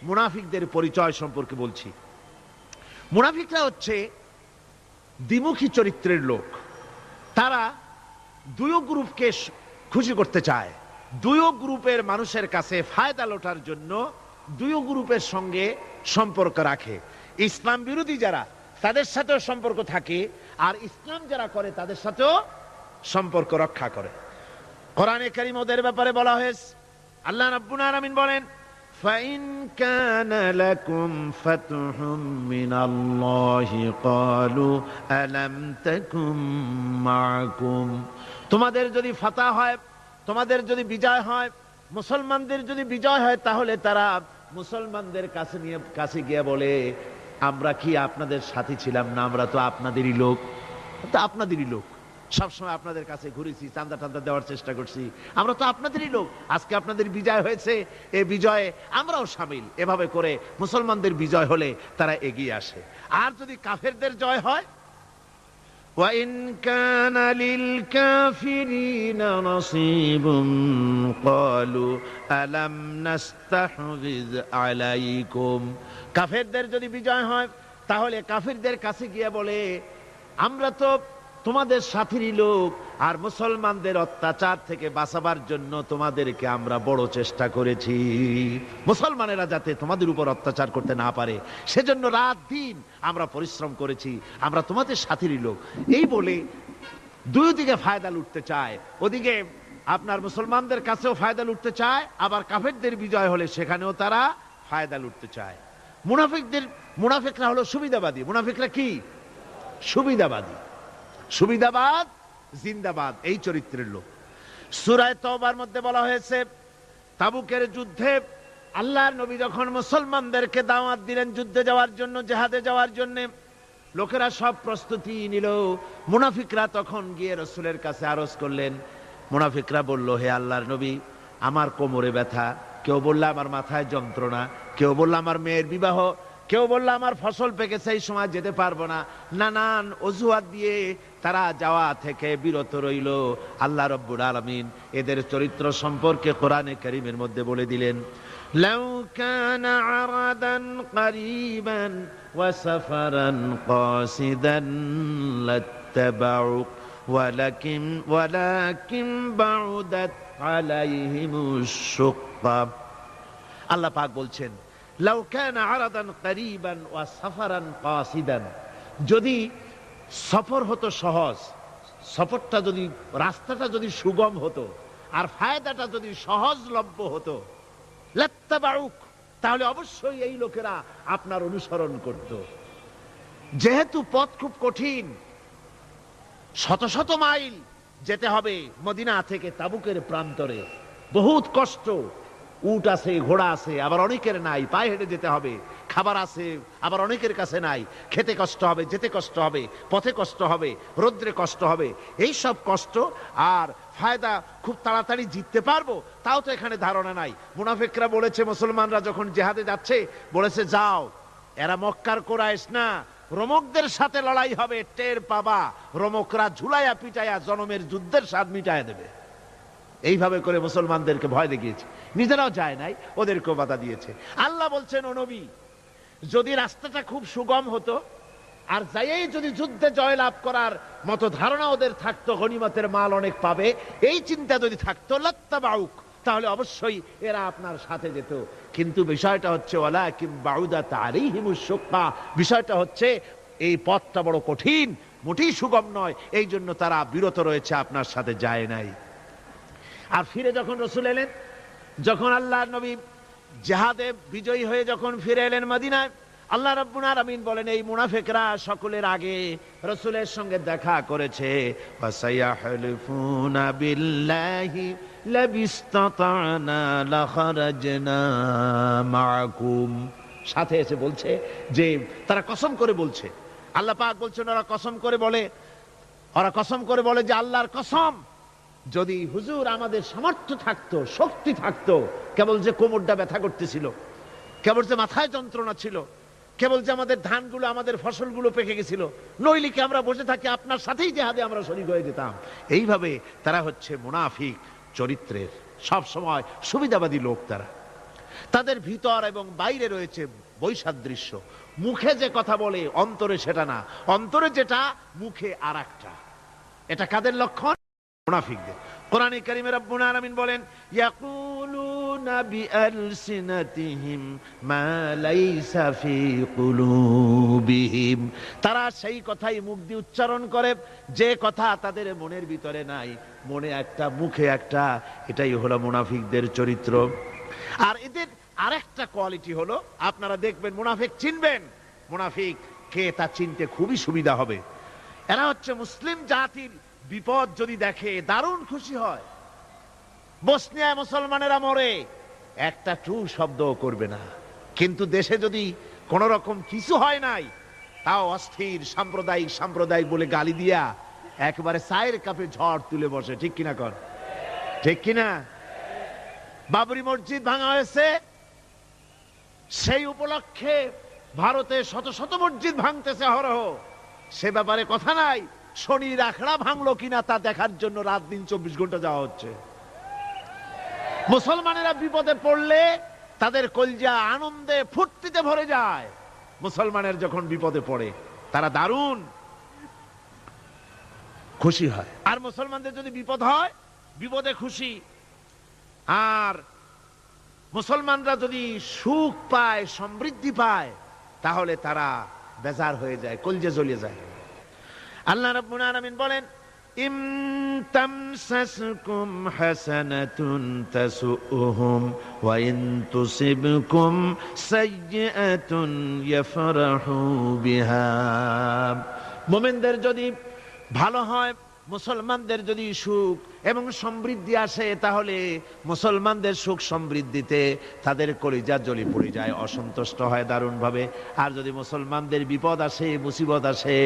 মুনাফিকদের পরিচয় সম্পর্কে বলছি। মুনাফিকরা হচ্ছে দ্বিমুখী চরিত্রের লোক। তারা দুই গ্রুপকে খুশি করতে চায়, দুই গ্রুপের মানুষের কাছে ফায়দা লোটার জন্য দুই গ্রুপের সঙ্গে সম্পর্ক রাখে। ইসলাম বিরোধী যারা তাদের সাথেও সম্পর্ক থাকে, আর ইসলাম যারা করে তাদের সাথেও সম্পর্ক রক্ষা করে। কোরআনে কারীম ওদের ব্যাপারে বলা হয়েছে, আল্লাহ রাব্বুল আলামিন বলেন, فَإِنْ كَانَ لَكُمْ فَتْحٌ مِّنَ اللَّهِ قَالُوا أَلَمْ تَكُنْ مَعَكُمْ। তোমাদের যদি ফাতহ হয়, তোমাদের যদি বিজয় হয়, মুসলমানদের যদি বিজয় হয়, তাহলে তারা মুসলমানদের কাছে গিয়ে বলে, আমরা কি আপনাদের সাথী ছিলাম না? আমরা তো আপনাদেরই লোক, তো আপনাদেরই লোক, সবসময় আপনাদের কাছে ঘুরেছি, চান্দা টান্দা দেওয়ার চেষ্টা করছি, আমরা তো আপনাদেরই লোক, আজকে আপনাদের বিজয় হয়েছে, এই বিজয়ে আমরাও শামিল। এভাবে করে মুসলমানদের বিজয় হলে তারা এগিয়ে আসে। আর যদি কাফেরদের জয় হয়, وَإِنْ كَانَ لِلْكَافِرِينَ نَصِيبٌ قَالُوا أَلَمْ نَسْتَحْوِذْ عَلَيْكُمْ। কাফেরদের যদি বিজয় হয়, তাহলে কাফেরদের কাছে গিয়ে বলে, আমরা তো তোমাদের সাথীরই লোক, আর মুসলমানদের অত্যাচার থেকে বাঁচাবার জন্য তোমাদেরকে আমরা বড় চেষ্টা করেছি, মুসলমানেরা যাতে তোমাদের উপর অত্যাচার করতে না পারে, সেজন্য রাত দিন আমরা পরিশ্রম করেছি, আমরা তোমাদের সাথীরই লোক। এই বলে দুই দিকে ফায়দা লুটতে চায়। ওদিকে আপনার মুসলমানদের কাছেও ফায়দা লুটতে চায়, আবার কাফেরদের বিজয় হলে সেখানেও তারা ফায়দা লুটতে চায়। মুনাফিকরা হলো সুবিধাবাদী। মুনাফিকরা কি? সুবিধাবাদী, সুবিধাবাদ জিন্দাবাদ, এই চরিত্রের লোক। সূরা তাওবার মধ্যে বলা হয়েছে, তাবুকের যুদ্ধে আল্লাহর নবী যখন মুসলমানদেরকে দাওয়াত দিলেন যুদ্ধে যাওয়ার জন্য, জিহাদে যাওয়ার জন্য, লোকেরা সব প্রস্তুতি নিল। মুনাফিকরা তখন গিয়ে রাসূলের কাছে আরজ করলেন। মুনাফিকরা বলল, হে আল্লাহর নবী, আমার কোমরে ব্যথা, কেউ বলল আমার মাথায় যন্ত্রণা, কেউ বলল আমার মেয়ের বিবাহ, কেউ বলল আমার ফসল পেকেছে, এই সময় যেতে পারবো না। নানান অজুহাত দিয়ে তারা যাওয়া থেকে বিরত রইল। আল্লাহ রাব্বুল আলামিন এদের চরিত্র সম্পর্কে কোরআনে কারীমের মধ্যে বলে দিলেন, লাউ কানা আরাদান করিবান ওয়া সাফারান কাসিদান লাত্তাবাউক ওয়ালাকিন বাউদাত আলাইহিমুশ শুক্কা। আল্লাহ পাক বলছেন, লাউ কানা আরাদান করিবান ওয়া সাফারান কাসিদান, যদি সফর হতো সহজ, সফরটা যদি, রাস্তাটা যদি সুগম হতো, আর ফায়দাটা যদি সহজলভ্য হতো, লাত্তাবাউক, তাহলে অবশ্যই এই লোকেরা আপনার অনুসরণ করত। যেহেতু পথ খুব কঠিন, শত শত মাইল যেতে হবে মদিনা থেকে তাবুকের প্রান্তরে, বহুত কষ্ট, উট আছে, ঘোড়া আছে, আবার অনেকের নাই, পায়ে হেঁটে যেতে হবে, খাবার আছে, আবার অনেকের কাছে নাই, খেতে কষ্ট হবে, যেতে কষ্ট হবে, পথে কষ্ট হবে, রৌদ্রে কষ্ট হবে, এই সব কষ্ট। আর ফায়দা খুব তাড়াতাড়ি জিততে পারবো তাও তো এখানে ধারণা নাই। মুনাফিকরা বলেছে, মুসলমানরা যখন জিহাদে যাচ্ছে, বলেছে যাও, এরা মক্কার কুরাইশ না, রোমকদের সাথে লড়াই হবে, টের পাবা, রোমকরা ঝুলাইয়া পিটাইয়া জনমের যুদ্ধের স্বাদ মিটাইয়া দেবে। এইভাবে করে মুসলমানদেরকে ভয় দেখিয়েছে, নিজেরাও যায় নাই, ওদেরকেও বাধা দিয়েছে। আল্লাহ বলছেন, ও নবী, যদি রাস্তাটা খুব সুগম হতো, আর যাইয়েই যদি যুদ্ধে জয়লাভ করার মতো ধারণা ওদের থাকতো, গনিমতের মাল অনেক পাবে, এই চিন্তা যদি থাকতো, লাত্তাবাউক, তাহলে অবশ্যই এরা আপনার সাথে যেত। কিন্তু বিষয়টা হচ্ছে, ওয়ালাকিন বাউদাত আলাইহিমুশ শুক্কা, বিষয়টা হচ্ছে এই পথটা বড় কঠিন, মোটেই সুগম নয়, এই জন্য তারা বিরত রয়েছে, আপনার সাথে যায় নাই। আর ফিরে যখন রাসূল এলেন, যখন আল্লাহর নবী জিহাদে বিজয়ী হয়ে যখন ফিরে এলেন মদিনায়, আল্লাহ রাব্বুল আলামিন বলেন, এই মুনাফিকরা সকলের আগে রাসূলের সঙ্গে দেখা করেছে। ওয়াসায়াহলিফুনা বিল্লাহি লাবিস্তাতানা লাখারাজনা মাআকুম, সাথে এসে বলছে যে, তারা কসম করে বলছে, আল্লাহ পাক বলছেন, ওরা কসম করে বলে, ওরা কসম করে বলে যে আল্লাহর কসম, যদি হুজুর আমাদের সামর্থ্য থাকতো, শক্তি থাকতো, কেবল যে কোমরটা ব্যথা করতেছিল, কেবল যে মাথায় যন্ত্রণা ছিল, কেবল যে আমাদের ধানগুলো, আমাদের ফসলগুলো পেকে গেছিল, নইলে কি আমরা বসে থাকি, আপনার সাথেই জিহাদে আমরা শরীক হয়ে যেতাম। এইভাবে তারা হচ্ছে মুনাফিক চরিত্রের, সব সময় সুবিধাবাদী লোক তারা। তাদের ভিতর এবং বাইরে রয়েছে বৈসাদৃশ্য। মুখে যে কথা বলে অন্তরে সেটা না, অন্তরে যেটা মুখে আর একটা। এটা কাদের লক্ষণ? মুনাফিকদের। কোরআনে কারীমে রব্বুল আলামিন বলেন, ইয়াকুলুনা বিআলসিনাতিহিম মা লাইসা ফি কুলুবিহিম। তারা সেই কথাই মুখ দিয়ে উচ্চারণ করে যে কথা তাদের মনের ভিতরে নাই, মনে একটা মুখে একটা। এটাই হলো মুনাফিকদের চরিত্র। আর এদের আরেকটা কোয়ালিটি হলো, আপনারা দেখবেন মুনাফিক চিনবেন, মুনাফিক কে তা চিনতে খুবই সুবিধা হবে। এরা হচ্ছে মুসলিম জাতির বিপদ যদি দেখে দারুণ খুশি হয়। বসনিয়ায় মুসলমানেরা মরে, একটা টু শব্দও করবে না। কিন্তু দেশে যদি কোন রকম কিছু হয় নাই, তাও অস্থির সাম্প্রদায়িক সাম্প্রদায়িক বলে গালি দিয়া একবারে চায়ের কাপে ঝড় তুলে বসে। ঠিক কিনা কর? ঠিক কিনা? বাবরি মসজিদ ভাঙা হয়েছে, সেই উপলক্ষে ভারতে শত শত মসজিদ ভাঙতেছে অহরহ, সে ব্যাপারে কথা নাই। শনির আখড়া ভাঙলো কিনা তা দেখার জন্য রাত দিন 24 ঘন্টা যাওয়া হচ্ছে। মুসলমানেরা বিপদে পড়লে তাদের কলজা আনন্দে ফুর্তিতে ভরে যায়। মুসলমানের যখন বিপদে পড়ে তারা দারুণ খুশি হয়। আর মুসলমানদের যদি বিপদ হয়, বিপদে খুশি। আর মুসলমানরা যদি সুখ পায়, সমৃদ্ধি পায়, তাহলে তারা বেজার হয়ে যায়, কলজে জ্বলে যায়। আল্লাহ রাব্বুল আলামিন বলেন, ইম তামসাসকুম হাসানাতুন তাসুহুম ওয়া ইন তুসিবকুম সাইয়্যাতুন ইয়াফরাহু বিহা। মুমিনদের যদি ভালো হয়, মুসলমানদের যদি সুখ এবং সমৃদ্ধি আসে, তাহলে মুসলমানদের সুখ সমৃদ্ধিতে তাদের কলিজা জ্বলে পড়ে যায়, অসন্তুষ্ট হয় দারুণ ভাবে। আর যদি মুসলমানদের বিপদ আসে, মুসিবত আসে,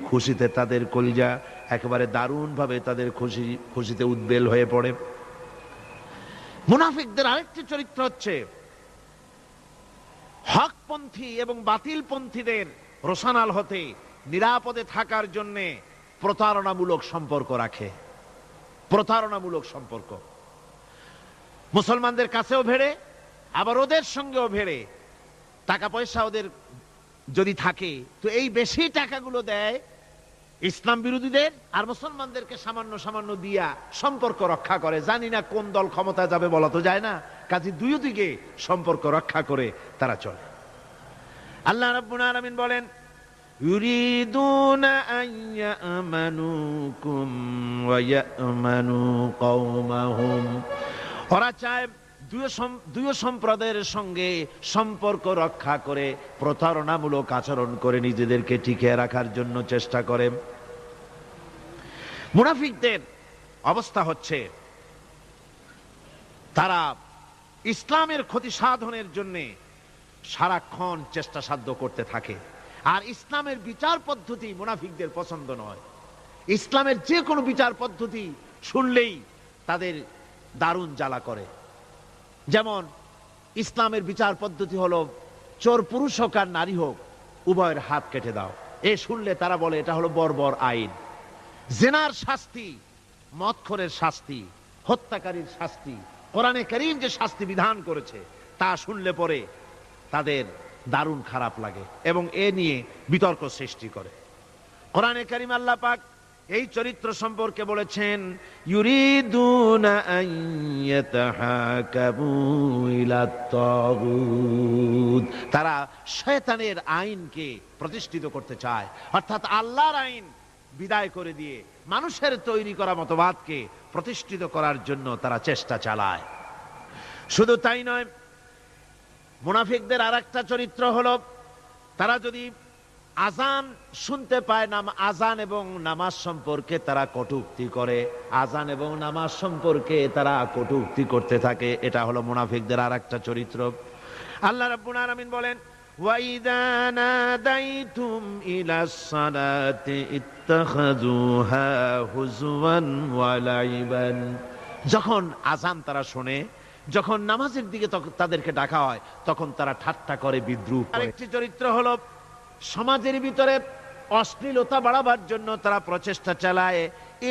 খুশিতে তাদের কলিজা একেবারে দারুণ ভাবে তাদের খুশিতে উদ্বেল হয়ে পড়ে। মুনাফিকদের আরেকটি চরিত্র হচ্ছে হকপন্থী এবং বাতিলপন্থীদের রোশানাল হতে নিরাপদে থাকার জন্য প্রতারণামূলক সম্পর্ক রাখে। প্রতারণামূলক সম্পর্ক মুসলমানদের কাছেও ভেড়ে, আবার ওদের সঙ্গেও ভেড়ে। টাকা পয়সা ওদের যদি থাকে, তো এই বেশি টাকাগুলো দেয় ইসলাম বিরোধীদের, আর মুসলমানদেরকে সামান্য সামান্য দিয়া সম্পর্ক রক্ষা করে। জানি না কোন দল ক্ষমতা যাবে, বলা তো যায় না, কাজে দুই দিকে সম্পর্ক রক্ষা করে তারা চলে। আল্লাহ রাব্বুল আলামিন বলেন, ইউরিদুনা আন ইয়ামানুকুম ওয়া ইয়ামানু কওমাহুম। ওরা চায় দুই সম্প্রদায়ের সঙ্গে সম্পর্ক রক্ষা করে প্রতারণামূলক আচরণ করে নিজেদেরকে টিকিয়ে রাখার জন্য চেষ্টা করে। মুনাফিকদের অবস্থা হচ্ছে, তারা ইসলামের ক্ষতি সাধনের জন্য সারাক্ষণ চেষ্টা সাধ্য করতে থাকে। আর ইসলামের বিচার পদ্ধতি মুনাফিকদের পছন্দ নয়। ইসলামের যে কোনো বিচার পদ্ধতি শুনলেই তাদের দারুণ জ্বালা করে। যেমন ইসলামের বিচার পদ্ধতি হলো, চোর পুরুষ হোক আর নারী হোক, উভয়ের হাত কেটে দাও। এ শুনলে তারা বলে এটা হলো বর্বর আইন। জেনার শাস্তি, মদখোরের শাস্তি, হত্যাকারীর শাস্তি, কোরআনে কারীম যে শাস্তি বিধান করেছে তা শুনলে পরে তাদের দারুণ খারাপ লাগে এবং এ নিয়ে বিতর্ক সৃষ্টি করে। কোরআনে কারীম আল্লাহ পাক এই চরিত্র সম্পর্কে বলেছেন, ইউরিদুনা আন ইয়াতাহাকাবু ইলাত তাগুত। তারা শয়তানের আইনকে প্রতিষ্ঠিত করতে চায়, অর্থাৎ আল্লাহর আইন বিদায় করে দিয়ে মানুষের তৈরি করা মতবাদকে প্রতিষ্ঠিত করার জন্য তারা চেষ্টা চালায়। শুধু তাই নয়, মুনাফিকদের আরেকটা চরিত্র হলো, তারা যদি আজান শুনতে পায়, আজান এবং নামাজ সম্পর্কে তারা কটূক্তি করে। আজান এবং নামাজ সম্পর্কে তারা কটূক্তি করতে থাকে। এটা হলো মুনাফিকদের আরেকটা চরিত্র। আল্লাহ রাব্বুল আলামিন বলেন, ওয়াইদা নাদাইতুম ইলাস সালাতি ইত্তাখাযুহা হুজওয়ান ওয়া লাইবান। যখন আজান তারা শোনে, যখন নামাজের দিকে তাদেরকে ডাকা হয়, তখন তারা ঠাট্টা করে, বিদ্রুপ করে। আরেকটি চরিত্র হলো, সমাজের ভিতরে অশ্লীলতা বাড়াবার জন্য তারা প্রচেষ্টা চালায়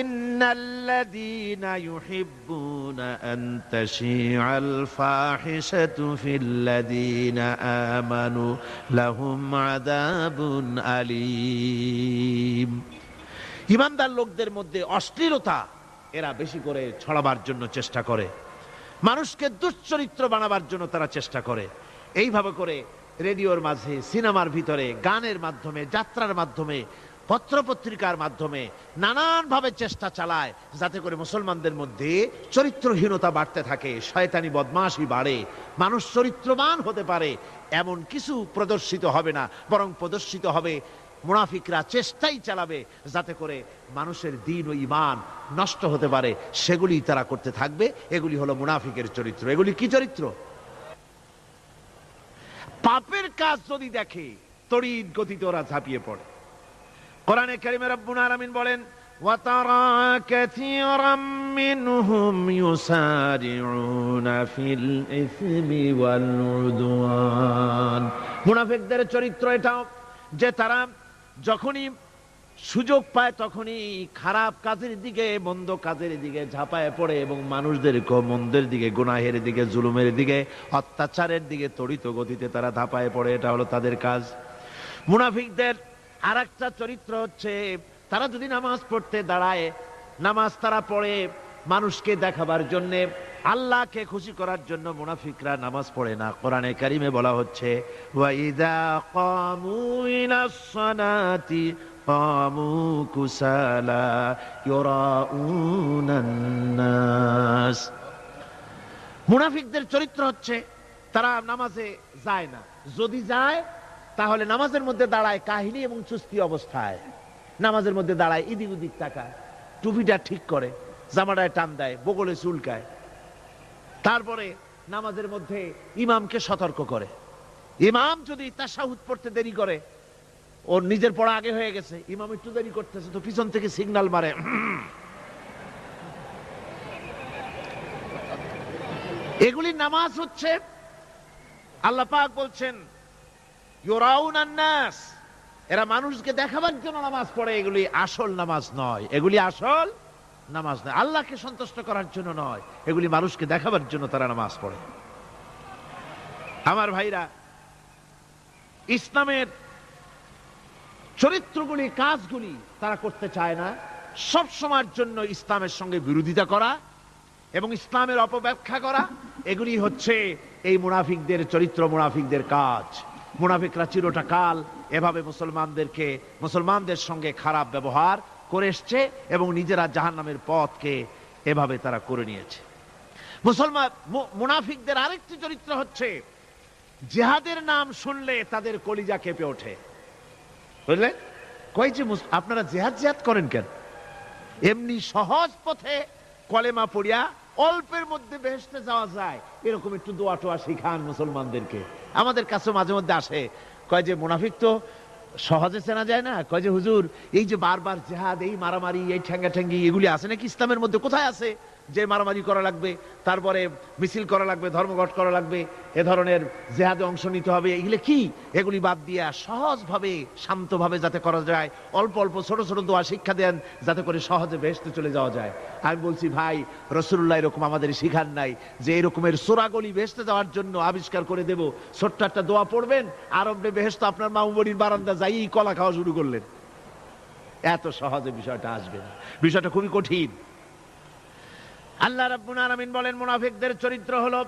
ইন্নাল্লাযীনা ইউহিব্বুনা আন তাশিআল ফাহিশাতু ফিল্লাযীনা আমানু লাহুম আযাবুন আলীম। ঈমানদার লোকদের মধ্যে অশ্লীলতা এরা বেশি করে ছড়াবার জন্য চেষ্টা করে, মানুষকে দুশ্চরিত্র বানাবার জন্য তারা চেষ্টা করে। এইভাবে করে রেডিওর মাঝে, সিনেমার ভিতরে, গানের মাধ্যমে, যাত্রার মাধ্যমে, পত্রপত্রিকার মাধ্যমে নানানভাবে চেষ্টা চালায় যাতে করে মুসলমানদের মধ্যে চরিত্রহীনতা বাড়তে থাকে, শয়তানি বদমাশি বাড়ে, মানুষ চরিত্রবান হতে পারে এমন কিছু প্রদর্শিত হবে না, বরং প্রদর্শিত হবে মুনাফিকরা চেষ্টাই চালাবে যাতে করে মানুষের দ্বীন ও ঈমান নষ্ট হতে পারে, সেগুলি তারা করতে থাকবে। এগুলি হলো মুনাফিকের চরিত্র। এগুলি কি চরিত্র? পাপের কাজ যদি দেখে তড়িৎ গতিতে ওরা ঝাঁপিয়ে পড়ে। কোরআনে কারিমে রব্বুল আলামিন বলেন, ওয়াতারা কাসীরাম মিনহুম ইউসারিউনা ফিল ইসমি ওয়াল উদওয়ান। মুনাফিকদের চরিত্র এটাও যে তারা যখনই সুযোগ পায় তখনই খারাপ কাজের দিকে, মন্দ কাজের দিকে ঝাঁপায় পড়ে এবং মানুষদেরকে মন্দের দিকে, গুনাহের দিকে, জুলুমের দিকে, অত্যাচারের দিকে তড়িৎ গতিতে তারা ঝাঁপায় পড়ে। এটা হলো তাদের কাজ। মুনাফিকদের আরেকটা চরিত্র হচ্ছে তারা যদি নামাজ পড়তে দাঁড়ায়, নামাজ তারা পড়ে মানুষকে দেখাবার জন্যে, আল্লাহকে খুশি করার জন্য মুনাফিকরা নামাজ পড়ে না। কোরআনে কারিমে বলা হচ্ছে, ওয়াইদা কামু ইলাস সালাতি কামু কুসালা ইউরাউনান নাস। মুনাফিকদের চরিত্র হচ্ছে তারা নামাজে যায় না, যদি যায় তাহলে নামাজের মধ্যে দাঁড়ায় কাহিনী এবং চুস্তি অবস্থায়, নামাজের মধ্যে দাঁড়ায় ইদিক উদিক তাকায়, টুপিটা ঠিক করে, জামাটায় টান দেয়, বগলে চুলকায়, তারপরে নামাজের মধ্যে ইমামকে সতর্ক করে। ইমাম যদি তাশাহুদ পড়তে দেরি করে, ওর নিজের পড়া আগে হয়ে গেছে, ইমাম একটু দেরি করতেছে, তো পিছন থেকে সিগন্যাল মারে। এগুলি নামাজ হচ্ছে। আল্লাহ পাক বলছেন ইউরাউনান নাস, এরা মানুষকে দেখাবার জন্য নামাজ পড়ে, এগুলি আসল নামাজ নয়। এগুলি আসল নামাজ নয়, আল্লাহকে সন্তুষ্ট করার জন্য নয়, এগুলি মানুষকে দেখাবার জন্য তারা নামাজ পড়ে। আমার ভাইরা, ইসলামের চরিত্রগুলি, কাজগুলি তারা করতে চায় না। সব সময়ের জন্য ইসলামের সঙ্গে বিরোধিতা করা এবং ইসলামের অপব্যাখ্যা করা, এগুলি হচ্ছে এই মুনাফিকদের চরিত্র, মুনাফিকদের কাজ। মুনাফিকরা চিরটা কাল এভাবে মুসলমানদের সঙ্গে খারাপ ব্যবহার করে এসছে এবং নিজেরা জাহান্নামের পথকে এভাবে তারা করে নিয়েছে। মুনাফিকদের আরেকটি চরিত্র হচ্ছে জিহাদের নাম শুনলে তাদের কলিজা কেঁপে ওঠে। বুঝলেন? কই যে আপনারা জিহাদ করেন কেন? এমনি সহজ পথে কলেমা পড়িয়া অল্পের মধ্যে বেহেশতে যাওয়া যায়, এরকম একটু দোয়া টোয়া শিখান মুসলমানদেরকে। আমাদের কাছে মাঝে মধ্যে আসে, কয় যে মুনাফিক তো সহজে চেনা যায় না। কয় যে হুজুর, এই যে বারবার জিহাদ, এই মারামারি, এই ঠ্যাঙ্গাঠ্যাঙ্গি, এগুলি আছে নাকি ইসলামের মধ্যে? কোথায় আছে যে মারামারি করা লাগবে, তারপরে মিছিল করা লাগবে, ধর্মঘট করা লাগবে, এ ধরনের জিহাদে অংশ নিতে হবে? এগুলি কি? এগুলি বাদ দিয়া সহজভাবে, শান্তভাবে যাতে করা যায়, অল্প অল্প ছোট ছোট দোয়া শিক্ষা দেন যাতে করে সহজে বেহেশতে চলে যাওয়া যায়। আমি বলছি ভাই, রাসূলুল্লাহ এরকম আমাদের শিখান নাই যে এরকমের সোরাগলি বেহেশতে যাওয়ার জন্য আবিষ্কার করে দেব, ছোট্ট একটা দোয়া পড়বেন, আরবে বেহেশত আপনার মামুবাড়ির বারান্দা যাই কলা খাওয়া শুরু করলেন। এত সহজে বিষয়টা আসবে না, বিষয়টা খুবই কঠিন। আল্লাহ রাব্বুল আলামিন বলেন, মুনাফিকদের চরিত্র হলো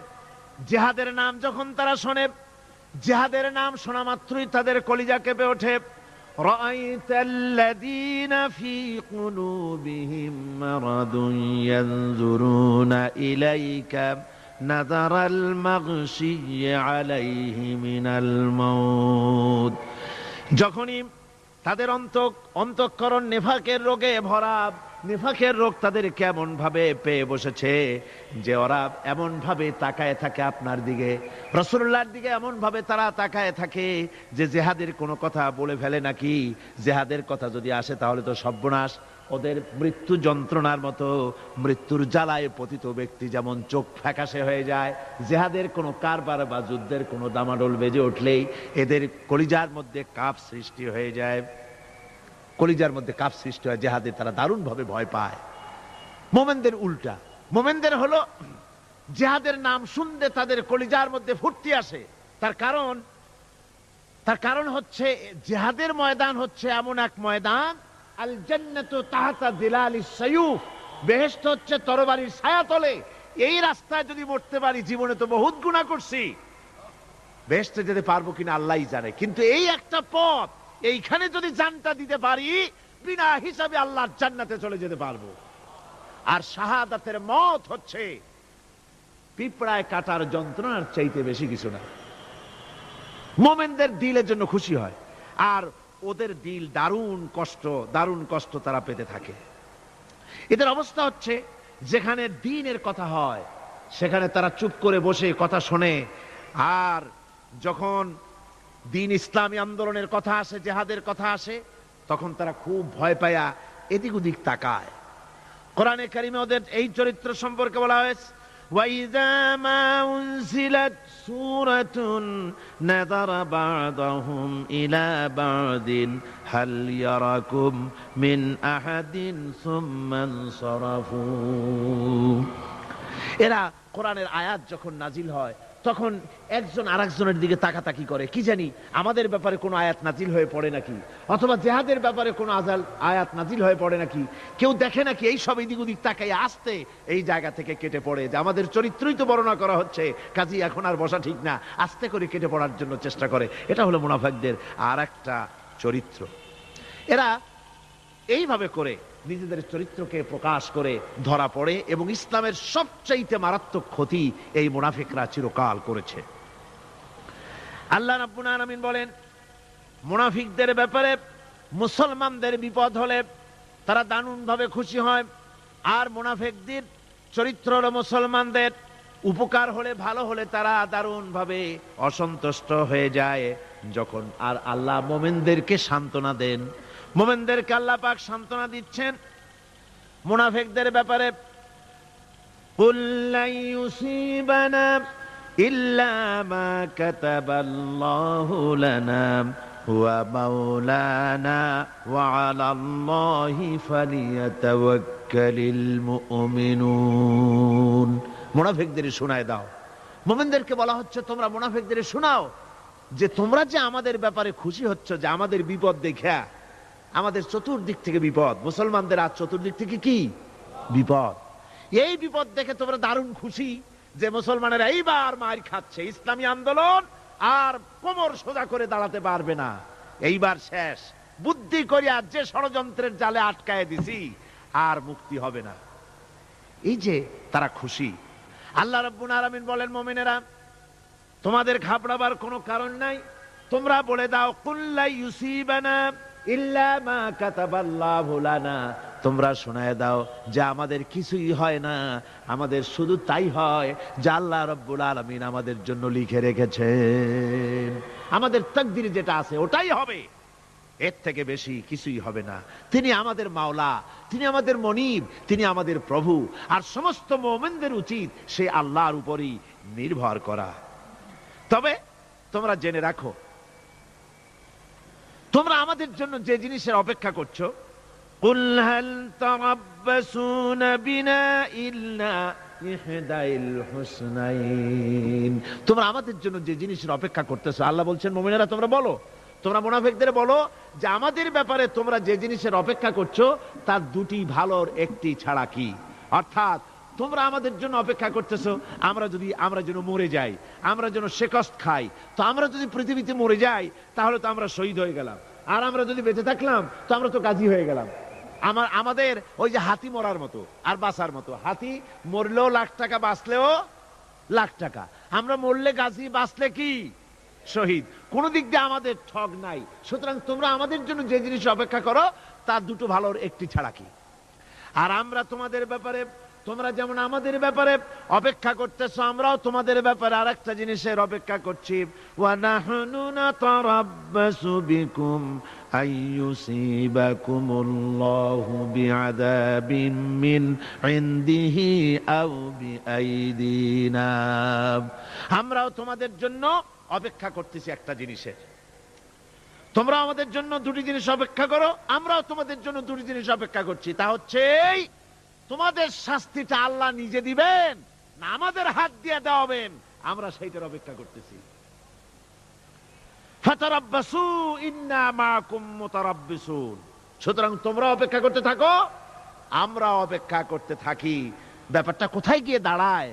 জিহাদের নাম যখন তারা শোনে, জিহাদের নাম শোনা মাত্রই তাদের কলিজা কেঁপে ওঠে। রাআইতাল্লাযীনা ফী কুলুবিহিম মারাদুন ইয়ানজুরুনা ইলাইকা নাযারাল মাগশিয়্যি আলাইহি মিনাল মাউত। যখনই তাদের অন্তঃকরণ নেফাকের রোগে ভরা, নেফাকের রোগ তাদের কেমন ভাবে পেয়ে বসেছে যে ওরা এমন ভাবে তাকায় থাকে আপনার দিকে, রাসূলুল্লাহর দিকে এমন ভাবে তারা তাকায় থাকে যে জিহাদের কোনো কথা বলে ফেলে নাকি। জিহাদের কথা যদি আসে তাহলে তো সর্বনাশ। ওদের মৃত্যু যন্ত্রণার মতো, মৃত্যুর জ্বালায় পতিত ব্যক্তি যেমন চোখ ফ্যাকাশে হয়ে যায়, জিহাদের কোনো কারবার বা যুদ্ধের কোনো দামাডোল বেজে উঠলেই এদের কলিজার মধ্যে কাঁপ সৃষ্টি হয়ে যায়। কলিজার মধ্যে কাপ সৃষ্টি হয়, জেহাদে তারা দারুণ ভাবে ভয় পায়। মোমেনদের উল্টা, মোমেনদের হলো জেহাদের নাম শুনতে তাদের কলিজার মধ্যে ফুর্তি আসে। তার কারণ হচ্ছে জেহাদের ময়দান হচ্ছে এমন এক ময়দান, আল জান্নাতু তাহতা যিলালিস সায়ুফ, বেহেশত হচ্ছে তরবারির ছায়াতলে। এই রাস্তায় যদি মরতে পারি, জীবনে তো বহুত গুনাহ করছি, বেহেশতে যেতে পারবো কিনা আল্লাহই জানে, কিন্তু এই একটা পথ, এইখানে যদি জানটা দিতে পারি, বিনা হিসাবে আল্লাহর জান্নাতে চলে যেতে পারবো। আর শাহাদাতের মত হচ্ছে পিঁপড়ায় কাটার যন্ত্রণার চাইতে বেশি কিছু না। মোমেনদের দিলের জন্য খুশি হয়, আর ওদের দিল দারুণ কষ্ট তারা পেতে থাকে। এদের অবস্থা হচ্ছে যেখানে দ্বীনের কথা হয় সেখানে তারা চুপ করে বসে কথা শোনে, আর যখন দ্বীন ইসলামী আন্দোলনের কথা আসে, জেহাদের কথা আসে, তখন তারা খুব ভয় পায়া এদিক ওদিক তাকায়। কোরআনে কারিমে ওদের এই চরিত্র সম্পর্কে বলা হয়েছে, وَإِذَا مَا أُنْزِلَتْ سُورَةٌ نَظَرَ بَعْضُهُمْ إِلَى بَعْضٍ هَلْ يَرَاكُمْ مِنْ أَحَدٍ ثُمَّ انصَرَفُوا। এরা কোরআনের আয়াত যখন নাজিল হয় তখন একজন আরেকজনের দিকে তাকাতাকি করে, কি জানি আমাদের ব্যাপারে কোনো আয়াত নাজিল হয়ে পড়ে নাকি, অথবা জেহাদের ব্যাপারে কোনো আয়াত নাজিল হয়ে পড়ে নাকি। কেউ দেখে নাকি এই সব এদিক ওদিক তাকাই আসতে এই জায়গা থেকে কেটে পড়ে, যে আমাদের চরিত্রই তো বর্ণনা করা হচ্ছে, কাজী এখন আর বসা ঠিক না, আস্তে করে কেটে পড়ার জন্য চেষ্টা করে। এটা হলো মুনাফিকদের আর একটা চরিত্র। এরা এইভাবে করে নিজেদের চরিত্রকে প্রকাশ করে ধরা পড়ে, এবং ইসলামের সবচাইতে মারাত্মক ক্ষতি এই মুনাফিকরা চিরকাল করেছে। আল্লাহ রাব্বুল আলামিন বলেন, মুনাফিকদের ব্যাপারে মুসলমানদের বিপদ হলে তারা দারুণ ভাবে খুশি হয়, আর মুনাফিকদের চরিত্র হলো মুসলমানদের উপকার হলে, ভালো হলে তারা দারুণ ভাবে অসন্তুষ্ট হয়ে যায়। যখন আর আল্লাহ মুমিনদেরকে সান্ত্বনা দেন, মুমিনদেরকে আল্লাহ পাক সান্ত্বনা দিচ্ছেন মুনাফিকদের ব্যাপারে, কুল লা ইউসিবানা ইল্লা মা কাতাবাল্লাহু লানা হুয়া মাওলানা ওয়া আলাল্লাহি ফালিয়াতাওয়াক্কালিল মুমিনুন। মুনাফিকদের শোনায় দাও। মুমিনদেরকে বলা হচ্ছে তোমরা মুনাফিকদের শোনাও যে তোমরা যে আমাদের ব্যাপারে খুশি হচ্ছ, যে আমাদের বিপদ দেখা, আমাদের চতুর্দিক থেকে বিপদ, মুসলমানদের আজ চতুর্দিক থেকে কি বিপদ, এই বিপদ দেখে তোমরা দারুণ খুশি যে মুসলমানেরা এইবার মার খাচ্ছে, ইসলামী আন্দোলন আর কোমর সোজা করে দাঁড়াতে পারবে না, এইবার শেষ, বুদ্ধি করিয়া যে ষড়যন্ত্রের জালে আটকায় দিছি আর মুক্তি হবে না। এই যে তারা খুশি। আল্লাহ রাব্বুল আলামিন বলেন, মুমিনেরা তোমাদের ঘাবড়াবার কোনো কারণ নাই, তোমরা বলে দাও কুল লা ইউসিবানা ইল্লা মা কাতাবাল্লাহু লানা, তোমরা শোনায় দাও যে আমাদের কিছুই হয় না, আমাদের শুধু তাই হয় যা আল্লাহ রাব্বুল আলামিন আমাদের জন্য লিখে রেখেছেন। আমাদের তাকদীরে যেটা আছে ওটাই হবে, এর থেকে বেশি কিছুই হবে না। তিনি আমাদের মাওলা, তিনি আমাদের মনিব, তিনি আমাদের প্রভু, আর সমস্ত মুমিনদের উচিত সেই আল্লাহর উপরই নির্ভর করা। তবে তোমরা জেনে রাখো, তোমরা আমাদের জন্য যে জিনিসের অপেক্ষা করছো, কুল হাল তারাব্বাসুনা বিনা ইল্লা ইহদাইল হুসনাইন, তোমরা আমাদের জন্য যে জিনিসের অপেক্ষা করতেছো, আল্লাহ বলছেন মুমিনেরা তোমরা বলো, তোমরা মুনাফিকদের বলো যে আমাদের ব্যাপারে তোমরা যে জিনিসের অপেক্ষা করছো তার দুটি ভালোর একটি ছাড়া কি, অর্থাৎ তোমরা আমাদের জন্য অপেক্ষা করতেছো আমরা যেন মরে যাই, আমরা যেন শেকস্ত খাই। তো আমরা যদি পৃথিবীতে মরে যাই তাহলে তো আমরা শহীদ হয়ে গেলাম, আর আমরা যদি বেঁচে থাকলাম তো আমরা তো গাজী হয়ে গেলাম। আমাদের ওই যে হাতি মরার মতো আর বাঁচার মতো, হাতি মরলেও লাখ টাকা, বাঁচলেও লাখ টাকা, আমরা মরলে গাজী, বাঁচলে কি শহীদ, কোন দিক দিয়ে আমাদের ঠগ নাই। সুতরাং তোমরা আমাদের জন্য যে জিনিস অপেক্ষা করো তার দুটো ভালোর একটি ছাড়া কি। আর আমরা তোমাদের ব্যাপারে, তোমরা যেমন আমাদের ব্যাপারে অপেক্ষা করতেছো, আমরাও তোমাদের ব্যাপারে আরেকটা জিনিসের অপেক্ষা করছি, ওয়া নাহনু নাতারাব্বাসু বিকুম আইয়ুসিবাকুমুল্লাহু বিআযাবিন মিন ইনদিহি আও বিআইদিনা, আমরাও তোমাদের জন্য অপেক্ষা করতেছি একটা জিনিসের, তোমরা আমাদের জন্য দুটি জিনিস অপেক্ষা করো, আমরাও তোমাদের জন্য দুটি জিনিস অপেক্ষা করছি। তা হচ্ছে এই, তোমাদের শাস্তিটা আল্লাহ নিজে দিবেন না আমাদের হাত দিয়ে দেওয়াবেন, আমরা সেইটার অপেক্ষা করতেছি। ফাতারাব্বাসু ইন্না মাআকুম মুতারাব্বিসুন। সুতরাং তোমরা অপেক্ষা করতে থাকো, আমরা অপেক্ষা করতে থাকি। ব্যাপারটা কোথায় গিয়ে দাঁড়ায়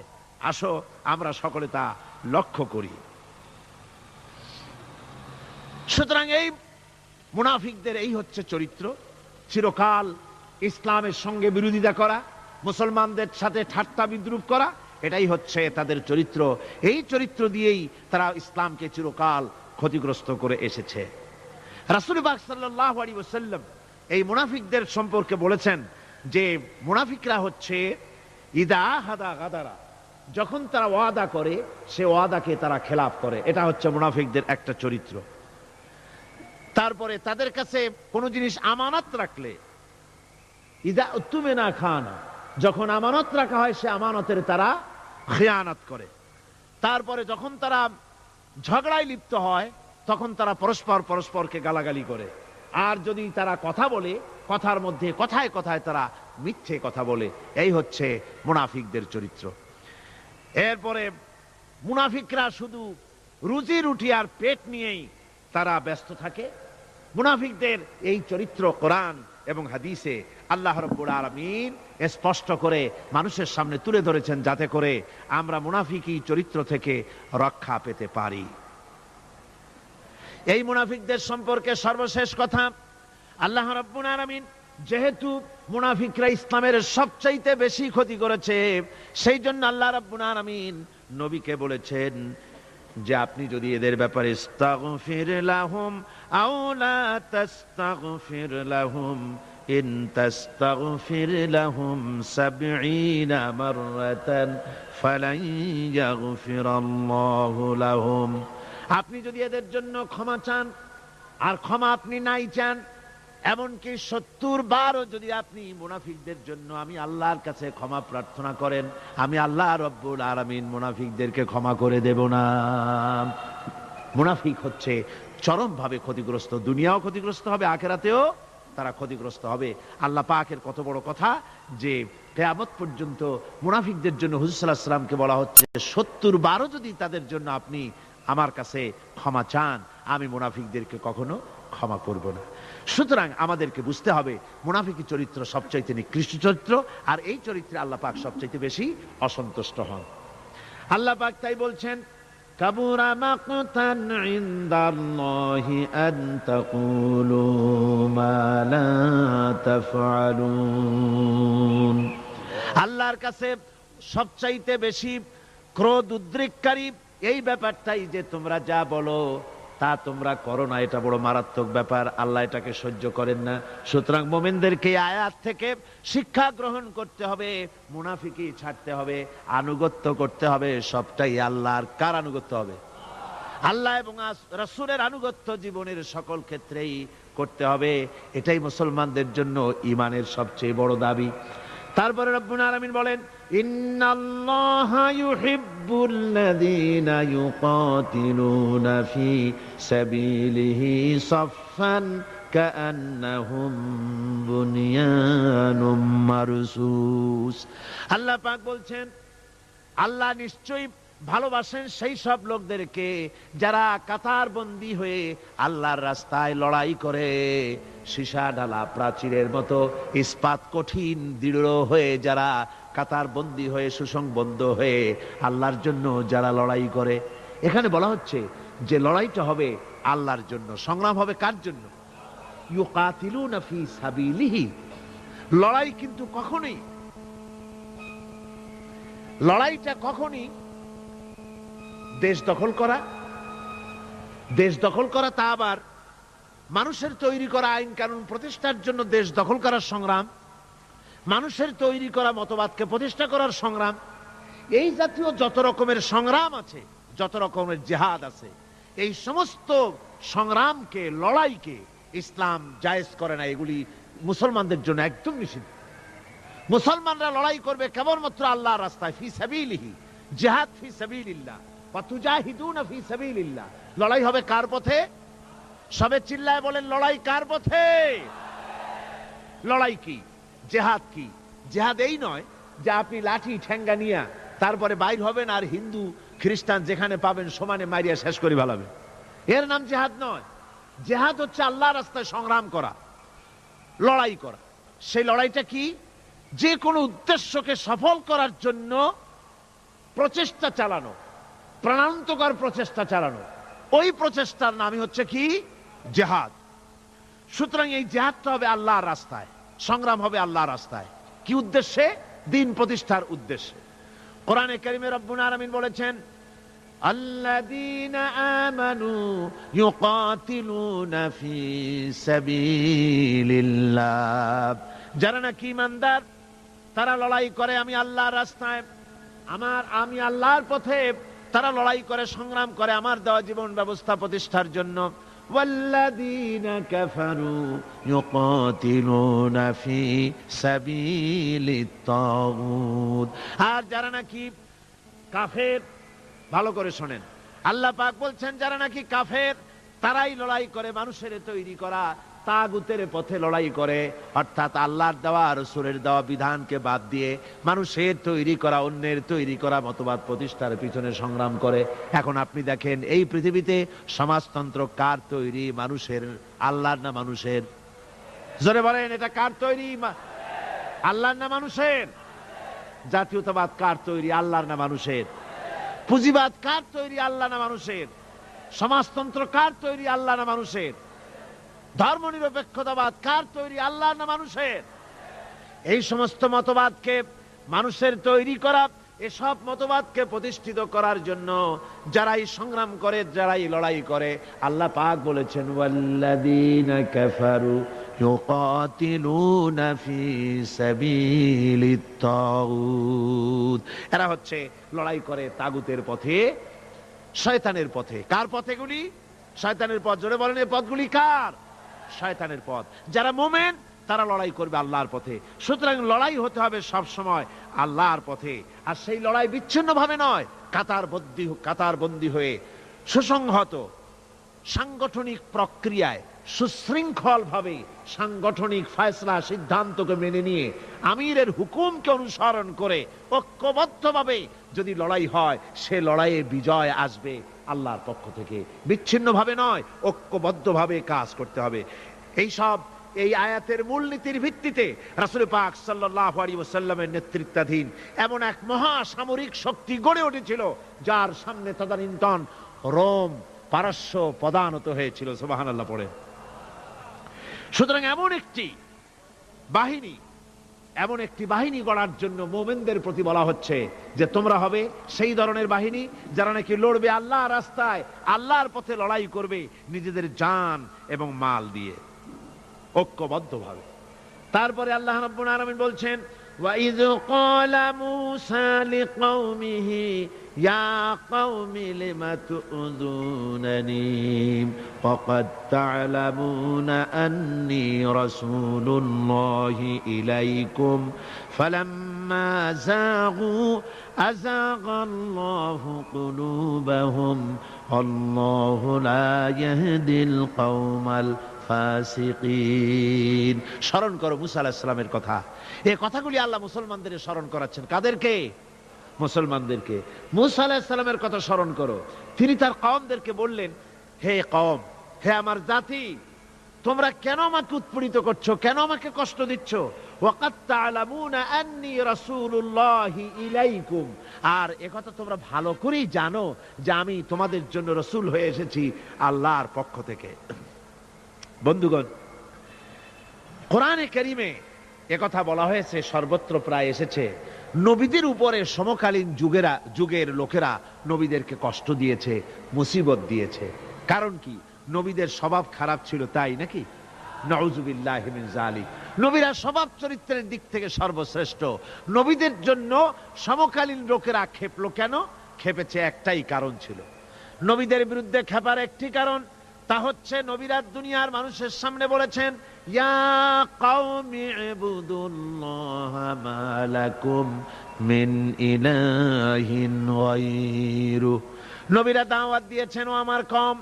আসো আমরা সকলে তা লক্ষ্য করি। সুতরাং এই মুনাফিকদের এই হচ্ছে চরিত্র, চিরকাল ইসলামের সঙ্গে বিরোধিতা করা, মুসলমানদের সাথে ঠাট্টা বিদ্রুপ করা, এটাই হচ্ছে তাদের চরিত্র। এই চরিত্র দিয়েই তারা ইসলামকে চিরকাল ক্ষতিগ্রস্ত করে এসেছে। রাসূল পাক সাল্লাল্লাহু আলাইহি ওয়াসাল্লাম এই মুনাফিকদের সম্পর্কে বলেছেন যে মুনাফিকরা হচ্ছে ইদা হাদা গাদারা, যখন তারা ওয়াদা করে সে ওয়াদাকে তারা খেলাফ করে, এটা হচ্ছে মুনাফিকদের একটা চরিত্র। তারপরে তাদের কাছে কোনো জিনিস আমানত রাখলে ইদা উতুমিনা খানা, যখন আমানত রাখা হয় সে আমানতের তারা খিয়ানত করে। তারপরে যখন তারা ঝগড়ায় লিপ্ত হয় তখন তারা পরস্পরকে গালাগালি করে। আর যদি তারা কথা বলে কথার মধ্যে কথায় কথায় তারা মিথ্যে কথা বলে। এই হচ্ছে মুনাফিকদের চরিত্র। এরপরে মুনাফিকরা শুধু রুজি রুটি আর পেট নিয়েই তারা ব্যস্ত থাকে। মুনাফিকদের এই চরিত্র কোরআন এবং হাদিসে আল্লাহ রাব্বুল আলামিন স্পষ্ট করে মানুষের সামনে তুলে ধরেছেন, যাতে করে আমরা মুনাফিকি চরিত্র থেকে রক্ষা পেতে পারি। এই মুনাফিকদের সম্পর্কে সর্বশেষ কথা, আল্লাহ রাব্বুল আলামিন যেহেতু মুনাফিকরা ইসলামের সবচাইতে বেশি ক্ষতি করেছে, সেই জন্য আল্লাহ রাব্বুল আলামিন নবীকে বলেছেন যে আপনি যদি এদের ব্যাপারে ইস্তাগফির লাহুম আও লা তাস্তাগফির লাহুম ইন তাস্তাগফির লাহুম ৭০ মাররাতান ফালান ইয়াগফিরাল্লাহু লাহুম, আপনি যদি এদের জন্য ক্ষমা চান, আর ক্ষমা আপনি নাই চান, এমনকি ৭০ বারও যদি আপনি মুনাফিকদের জন্য আমি আল্লাহর কাছে ক্ষমা প্রার্থনা করেন, আমি আল্লাহ রাব্বুল আলামিন মুনাফিকদেরকে ক্ষমা করে দেব না। মুনাফিক হচ্ছে চরমভাবে ক্ষতিগ্রস্ত, দুনিয়াও ক্ষতিগ্রস্ত হবে, আখিরাতেও তারা ক্ষতিগ্রস্ত হবে। আল্লাহ পাকের কত বড় কথা যে কিয়ামত পর্যন্ত মুনাফিকদের জন্য হুজুর সাল্লাল্লাহু আলাইহি ওয়াসাল্লামকে বলা হচ্ছে ৭০ বারও যদি তাদের জন্য আপনি আমার কাছে ক্ষমা চান, আমি মুনাফিকদেরকে কখনো ক্ষমা করব না। সুতরাং আমাদেরকে বুঝতে হবে মুনাফিকি চরিত্র সবচাইতে নিকৃষ্ট চরিত্র, আর এই চরিত্রে আল্লাহ পাক সবচাইতে বেশি অসন্তুষ্ট হন। আল্লাহ পাক তাই বলছেন, কাবুরা মাকতান ইনদাল্লাহি আন তাকুলু মা লা তাফআলুন। আল্লাহর কাছে সবচাইতে বেশি ক্রোধ উদ্রেককারী এই ব্যাপারটাই যে তোমরা যা বলো তা তোমরা করো না, এটা বড় মারাত্মক ব্যাপার, আল্লাহ এটাকে সহ্য করেন না। সুতরাং মুমিনদেরকে আয়াত থেকে শিক্ষা গ্রহণ করতে হবে, মুনাফিকি ছাড়তে হবে, আনুগত্য করতে হবে, সবটাই আল্লাহর। কার আনুগত্য হবে? আল্লাহ এবং রাসূলের আনুগত্য জীবনের সকল ক্ষেত্রেই করতে হবে। এটাই মুসলমানদের জন্য ঈমানের সবচেয়ে বড় দাবি। তারপরে রব্বুল আলামিন বলেন, ইন্নাল্লাহা ইউহিব্বুল্লাযীনা ইউকাতিলুনা ফি সাবিলিহি সাফফান কাআন্নাহুম বুনিয়ানুম মারসুস। আল্লাহ পাক বলছেন, আল্লাহ নিশ্চয়ই ভালোবাসেন সেই সব লোকদেরকে যারা কাতারবন্দী হয়ে আল্লাহর রাস্তায় লড়াই করে, সীসা ঢালা প্রাচীরের মতো ইস্পাত কঠিন দৃঢ় হয়ে যারা কাতারবন্দী হয়ে সুসংবদ্ধ হয়ে আল্লাহর জন্য যারা লড়াই করে। এখানে বলা হচ্ছে যে লড়াইটা হবে আল্লাহর জন্য, সংগ্রাম হবে কার জন্য? ইউকাতিলুনা ফি সাবিলিহি। লড়াই কিন্তু লড়াইটা কখনই দেশ দখল করা, তা আবার মানুষের তৈরি করা আইন কানুন প্রতিষ্ঠার জন্য দেশ দখল করার সংগ্রাম, মানুষের তৈরি করা মতবাদকে প্রতিষ্ঠা করার সংগ্রাম, এই জাতীয় যত রকমের সংগ্রাম আছে, যত রকমের জিহাদ আছে, এই সমস্ত সংগ্রামকে, লড়াইকে ইসলাম জায়েজ করে না। এগুলি মুসলমানদের জন্য একদম নিষিদ্ধ। মুসলমানরা লড়াই করবে কেবলমাত্র আল্লাহর রাস্তায়, ফি সাবিলিহি, জিহাদ ফি সাবিলিল্লাহ ওয়া তুজাহিদুনা ফি সাবিলিল্লাহ। লড়াই হবে কার পথে? সবে চিল্লায় বলেন লড়াই কার পথে? লড়াই কি? জেহাদ কি? জেহাদ এই নয় যে আপনি লাঠি ঠেঙ্গা নিয়ে তারপরে বাইর হবেন আর হিন্দু খ্রিস্টান যেখানে পাবেন সমানে মারিয়া শেষ করে ফেলাবেন। এর নাম জেহাদ নয়। জেহাদ হচ্ছে আল্লাহর রাস্তায় সংগ্রাম করা, লড়াই করা। সেই লড়াইটা কি? যে কোনো উদ্দেশ্যকে সফল করার জন্য প্রচেষ্টা চালানো, প্রাণান্তকর প্রচেষ্টা চালানো, ওই প্রচেষ্টার নামই হচ্ছে কি? জেহাদ। সুতরাং এই জেহাদটা হবে আল্লাহর রাস্তায়, সংগ্রাম হবে আল্লাহর রাস্তায়। কি উদ্দেশ্যে? দ্বীন প্রতিষ্ঠার উদ্দেশ্যে। কোরআনে কারিমে রব্বুল আলামিন বলেছেন, আল্লাযীনা আমানু ইউকাতিলুনা ফি সাবিলিল্লাহ, যারা নাকি ঈমানদার তারা লড়াই করে আমি আল্লাহর রাস্তায়, আমি আল্লাহর পথে তারা লড়াই করে, সংগ্রাম করে আমার দেওয়া জীবন ব্যবস্থা প্রতিষ্ঠার জন্য। ওয়াল্লাযীনা কাফারু ইউকাতিলুনা ফি সাবিলিত তাগুত, আর যারা নাকি কাফের, ভালো করে শোনেন, আল্লাহ পাক বলছেন যারা নাকি কাফের তারাই লড়াই করে মানুষের তৈরি করা তাগুতের পথে লড়াই করে, অর্থাৎ আল্লাহর দেওয়া রাসূলের দেওয়া বিধানকে বাদ দিয়ে মানুষের তৈরি করা, অন্যের তৈরি করা মতবাদ প্রতিষ্ঠার পিছনে সংগ্রাম করে। এখন আপনি দেখেন এই পৃথিবীতে সমাজতন্ত্র কার তৈরি? মানুষের। আল্লাহর না মানুষের? জোরে বলেন, এটা কার তৈরি? আল্লাহর না মানুষের? জাতীয়তাবাদ কার তৈরি? আল্লাহর না মানুষের? পুঁজিবাদ কার তৈরি? আল্লাহ না মানুষের? সমাজতন্ত্র কার তৈরি? আল্লাহ না মানুষের? ধর্মনিরপেক্ষতাবাদ কার তৈরি? আল্লাহ না মানুষের? এই সমস্ত মতবাদকে মানুষের তৈরি করা, এসব মতবাদকে প্রতিষ্ঠিত করার জন্য যারাই সংগ্রাম করে, যারাই লড়াই করে, আল্লাহ পাক বলেছেন ওয়াল্লাযীনা কাফারু ইউকাতিলুনা ফি সাবিলিত তাগুত, এরা হচ্ছে লড়াই করে তাগুতের পথে, শয়তানের পথে। কার পথেগুলি? শয়তানের পথ। জোরে বলেন, এই পথগুলি কার? শয়তানের পথ। যারা মুমিন তারা লড়াই করবে আল্লাহর পথে। সুতরাং লড়াই হতে হবে সব সময় আল্লাহর পথে। আর সেই লড়াই বিচ্ছিন্ন ভাবে নয়, কাতারবন্দী হয়ে সুসংহত সাংগঠনিক প্রক্রিয়ায় সুশৃঙ্খল ভাবে সাংগঠনিক ফয়সলা সিদ্ধান্তকে মেনে নিয়ে আমিরের হুকুমকে অনুসরণ করে ঐক্যবদ্ধভাবে যদি লড়াই হয়, সে লড়াইয়ে বিজয় আসবে আল্লাহর পক্ষ থেকে। বিচ্ছিন্ন ভাবে নয়, ঐক্যবদ্ধভাবে কাজ করতে হবে। এই আয়াতের মূলনীতির ভিত্তিতে রাসূল পাক সাল্লাল্লাহু আলাইহি ওয়াসাল্লামের নেতৃত্বাধীন এমন এক মহা সামরিক শক্তি গড়ে উঠেছিল, যার সামনে তদানীন্তন রোম পারস্য পদানত হয়েছিল। সুবহানাল্লাহ পড়ে। সুতরাং এমন একটি বাহিনী গড়ার জন্য মুমিনদের প্রতি বলা হচ্ছে যে তোমরা হবে সেই ধরনের বাহিনী যারা নাকি লড়বে আল্লাহর রাস্তায়, আল্লাহর পথে লড়াই করবে নিজেদের জান এবং মাল দিয়ে, ঐক্যবদ্ধভাবে। তারপরে আল্লাহ রাব্বুল আলামিন বলছেন وَإِذْ قَالَ مُوسَى لِقَوْمِهِ يَا قَوْمِ لِمَ تُؤْذُونَنِي وَقَدْ تَعْلَمُونَ أَنِّي رَسُولُ اللَّهِ إِلَيْكُمْ فَلَمَّا زَاغُوا أَزَاغَ اللَّهُ قُلُوبَهُمْ وَاللَّهُ لَا يَهْدِي الْقَوْمَ ফাসিকিন। স্মরণ করো মুসা আলাইহিস সালামের কথা। এই কথাগুলি আল্লাহ মুসলমানদের স্মরণ করাচ্ছেন। কাদেরকে? মুসলমানদেরকে। মুসা আলাইহিস সালামের কথা স্মরণ করো। তিনি তার কওমদেরকে বললেন, হে কওম, হে আমার জাতি, তোমরা কেন আমাকে উৎপীড়িত করছো, কেন আমাকে কষ্ট দিচ্ছ? ওয়াকাদ তা'লামুনা আন্নী রাসূলুল্লাহি ইলাইকুম, আর একথা তোমরা ভালো করেই জানো যে আমি তোমাদের জন্য রাসূল হয়ে এসেছি আল্লাহর পক্ষ থেকে। বন্ধুগণ, কোরআনে কারীমে একথা বলা হয়েছে, সর্বত্র প্রায় এসেছে, নবীদের উপরে সমকালীন যুগের লোকেরা নবীদেরকে কষ্ট দিয়েছে, মুসিবত দিয়েছে। কারণ কি? নবীদের স্বভাব খারাপ ছিল, তাই নাকি? নাউযুবিল্লাহি মিন যালিক। নবীরা স্বভাব চরিত্রের দিক থেকে সর্বশ্রেষ্ঠ। নবীদের জন্য সমকালীন লোকেরা ক্ষেপলো কেন? ক্ষেপেছে একটাই কারণ ছিল। নবীদের বিরুদ্ধে ক্ষেপার একটি কারণ, তা হচ্ছে নবীরা দুনিয়ার মানুষের সামনে বলেছেন, ইয়া কওমি ইবুদুল্লাহা মা লাকুম মিন ইলাহিন গায়রু। নবীরা দাওয়াত দিয়েছেন, ও আমার কওম,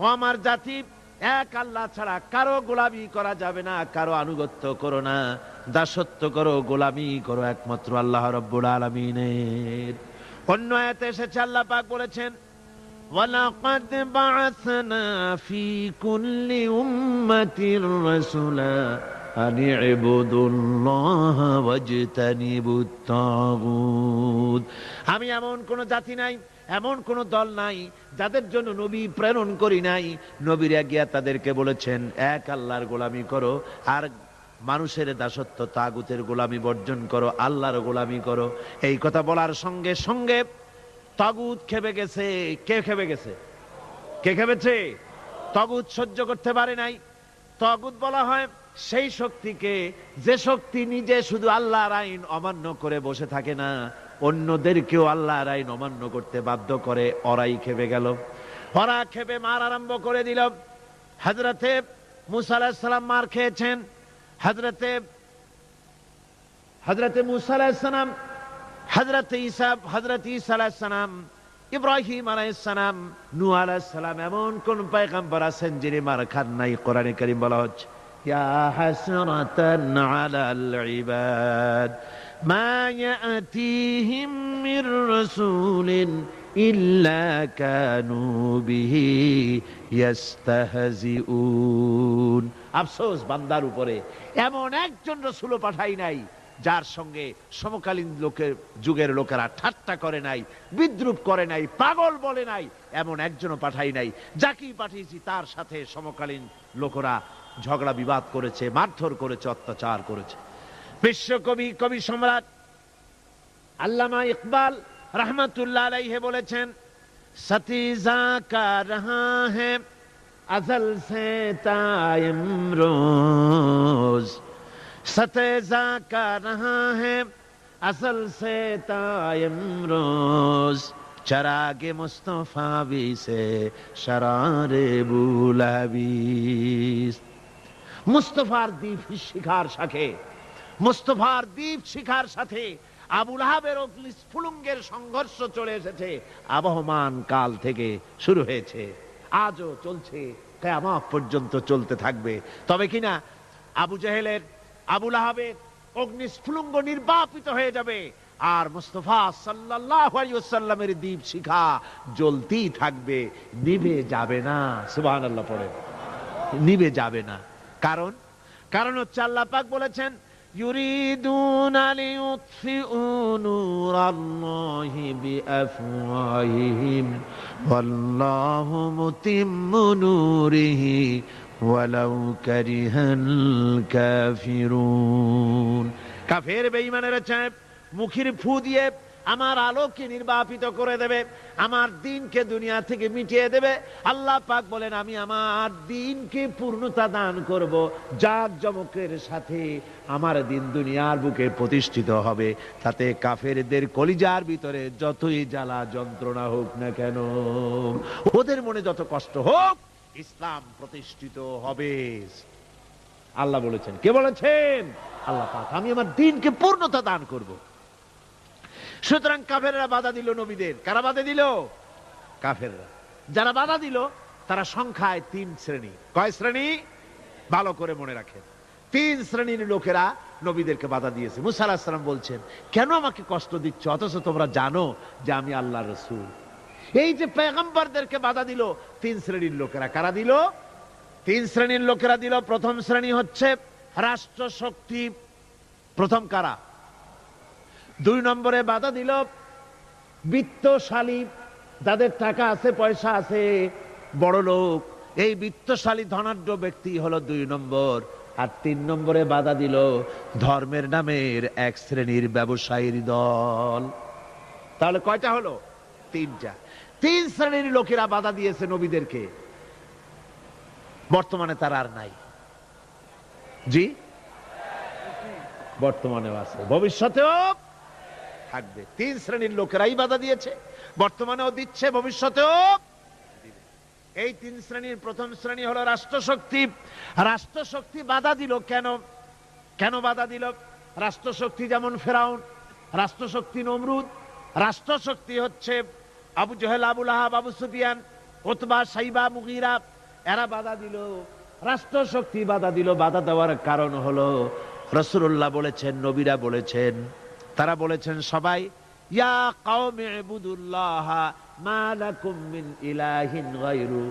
ও আমার জাতি, এক আল্লাহ ছাড়া কারো গোলামি করা যাবে না, কারো আনুগত্য করো না, দাসত্ব করো, গোলামি করো একমাত্র আল্লাহ রাব্বুল আলামিনের। অন্য আয়াতে এসেছে আল্লাহ পাক বলেছেন, ওয়ালাকাদ বাআসনা ফি কুল্লি উম্মাতির রাসূলা আন ইবুদুল্লাহ ওয়াজতানিবুত তাগুত। আমি এমন কোন জাতি নাই, এমন কোন দল নাই যাদের জন্য নবী প্রেরণ করি নাই। নবীরা গিয়া তাদেরকে বলেছেন এক আল্লাহর গোলামি করো, আর মানুষের দাসত্ব তাগুতের গোলামি বর্জন করো, আল্লাহর গোলামি করো। এই কথা বলার সঙ্গে সঙ্গে তাগুত খেপে গেছে। কে খেপে গেছে? কে খেপেছে? তাগুত সহ্য করতে পারে নাই। তাগুত বলা হয় সেই শক্তিকে যে শক্তি নিজে শুধু আল্লাহর আইন অমান্য করে বসে থাকে না, অন্যদেরকেও আল্লাহর আইন অমান্য করতে বাধ্য করে। ওরাই খেপে গেল। ওরা খেপে মার আরম্ভ করে দিল। হযরতে মুসা আলাইহিস সালাম মার খেয়েছেন। হযরতে মুসা আলাইহিস সালাম, হযরতে ঈসা আলাইহিস সালাম, ইব্রাহিম আলাইহিস সালাম, নূহ আলাইহিস সালাম, এমন কোন পয়গম্বর আছেন যিনি মার খান নাই? কোরআনে কারীম বলা হচ্ছে, ইয়া হাসরাতান আলাল ইবাদ মা ইয়াতিহিম মির রাসূলিন ইল্লা কানু বিহি ইস্তাহজিউন। আফসোস বান্দার উপরে, এমন একজন রাসূলও পাঠাই নাই যার সঙ্গে সমকালীন যুগের লোকেরা ঠাট্টা করে নাই, বিদ্রুপ করে নাই, পাগল বলে নাই। এমন একজনও পাঠাই নাই। যাকেই পাঠিয়েছি তার সাথে সমকালীন লোকেরা ঝগড়া বিবাদ করেছে, মারধর করেছে, অত্যাচার করেছে। বিশ্বকবি, কবি সম্রাট আল্লামা ইকবাল রহমতুল্লাহ আলাইহি বলেছেন, সতীজা কা রহা হ্যায় আজল সে তা ইমরোজ, सतेजा का रहा है असल से ताइमरोज, चरागे मुस्तफा भी से शरारे बुलाबीस। মুস্তফার দ্বীপ শিখার সাথে, মুস্তফার দ্বীপ শিখার সাথে আবু লাহাবের অগ্নিস্ফুলিঙ্গের সংঘর্ষ চলে এসেছে। আবহমান কাল থেকে শুরু হয়েছে, আজও চলছে, কিয়ামত পর্যন্ত চলতে থাকবে। তবে কিনা আবু জেহেলের, আবু লাহাবের অগ্নিস্ফুলিঙ্গ নির্বাপিত হয়ে যাবে, আর মুস্তাফা সাল্লাল্লাহু আলাইহি ওয়াসাল্লামের দীপ শিখা জ্বলতেই থাকবে, নিভে যাবে না। সুবহানাল্লাহ পড়ে, নিভে যাবে না। কারণ হচ্ছে আল্লাহ পাক বলেছেন, ইউরিদুনা লিইউতফিউ নূরাল্লাহি বিআফওয়াহিহিম ওয়াল্লাহু মুতিম্মু নূরিহি ওয়ালাউ কারিহাল কাফিরুন। কাফের বেঈমানেরা চায় মুখের ফু দিয়ে আমার আলোকে নির্বাপিত করে দেবে, আমার দ্বীনকে দুনিয়া থেকে মিটিয়ে দেবে। আল্লাহ পাক বলেন, আমি আমার দ্বীনকে পূর্ণতা দান করব, জাঁকজমকের সাথে আমার দ্বীন দুনিয়ার বুকে প্রতিষ্ঠিত হবে। তাতে কাফেরদের কলিজার ভিতরে যতই জ্বালা যন্ত্রণা হোক না কেন, ওদের মনে যত কষ্ট হোক, ইসলাম প্রতিষ্ঠিত হবে। আল্লাহ বলেছেন। কে বলেছেন? আল্লাহ পাক। আমি আমার দ্বীনকে পূর্ণতা দান করব। সুতরাং কাফেররা বাধা দিল নবীদের। কারা বাধা দিল? কাফেররা। যারা বাধা দিল তারা সংখ্যায় 3 শ্রেণী। কয় শ্রেণী? ভালো করে মনে রাখেন। 3 শ্রেণীর লোকেরা নবীদেরকে বাধা দিয়েছে। মুসা আলাইহিস সালাম বলছেন, কেন আমাকে কষ্ট দিচ্ছ অথচ তোমরা জানো যে আমি আল্লাহর রাসূল? এই যে পয়গম্বরদেরকে বাধা দিল 3 শ্রেণীর লোকেরা। কারা দিল? 3 শ্রেণীর লোকেরা দিল। প্রথম শ্রেণী হচ্ছে রাষ্ট্র শক্তি। প্রথম কারা? 2 নম্বরে বাধা দিল বিত্তশালী, যাদের টাকা আছে, পয়সা আছে, বড় লোক। এই বিত্তশালী ধনাঢ্য ব্যক্তি হলো 2 নম্বর। আর 3 নম্বরে বাধা দিল ধর্মের নামের এক শ্রেণীর ব্যবসায়ীর দল। তাহলে কয়টা হলো? 3টা। 3 শ্রেণীর লোকেরা বাধা দিয়েছে নবীদেরকে। বর্তমানে তারা আর নাই। জি, বর্তমানেও আছে, ভবিষ্যতেও থাকবে। 3 শ্রেণীর লোকেরাই বাধা দিয়েছে, বর্তমানেও দিচ্ছে, ভবিষ্যতেও দিবে। এই 3 শ্রেণীর প্রথম শ্রেণী হলো রাষ্ট্রশক্তি। রাষ্ট্রশক্তি বাধা দিল কেন? কেন বাধা দিল? রাষ্ট্রশক্তি যেমন ফেরাউন, রাষ্ট্রশক্তি নমরুদ, রাষ্ট্রশক্তি হচ্ছে আবু জেহেল, আবু লাহাব, আবু সুফিয়ান, উতবা, সাইবা, মুগীরা, এরা বাধা দিল, রাষ্ট্র শক্তি বাধা দিল। বাধা দেওয়ার কারণ হলো রাসূলুল্লাহ বলেছেন, নবীরা বলেছেন, তারা বলেছেন সবাই ইয়া কওমি ইবুদুল্লাহ মা লাকুম মিন ইলাহিন গায়রু।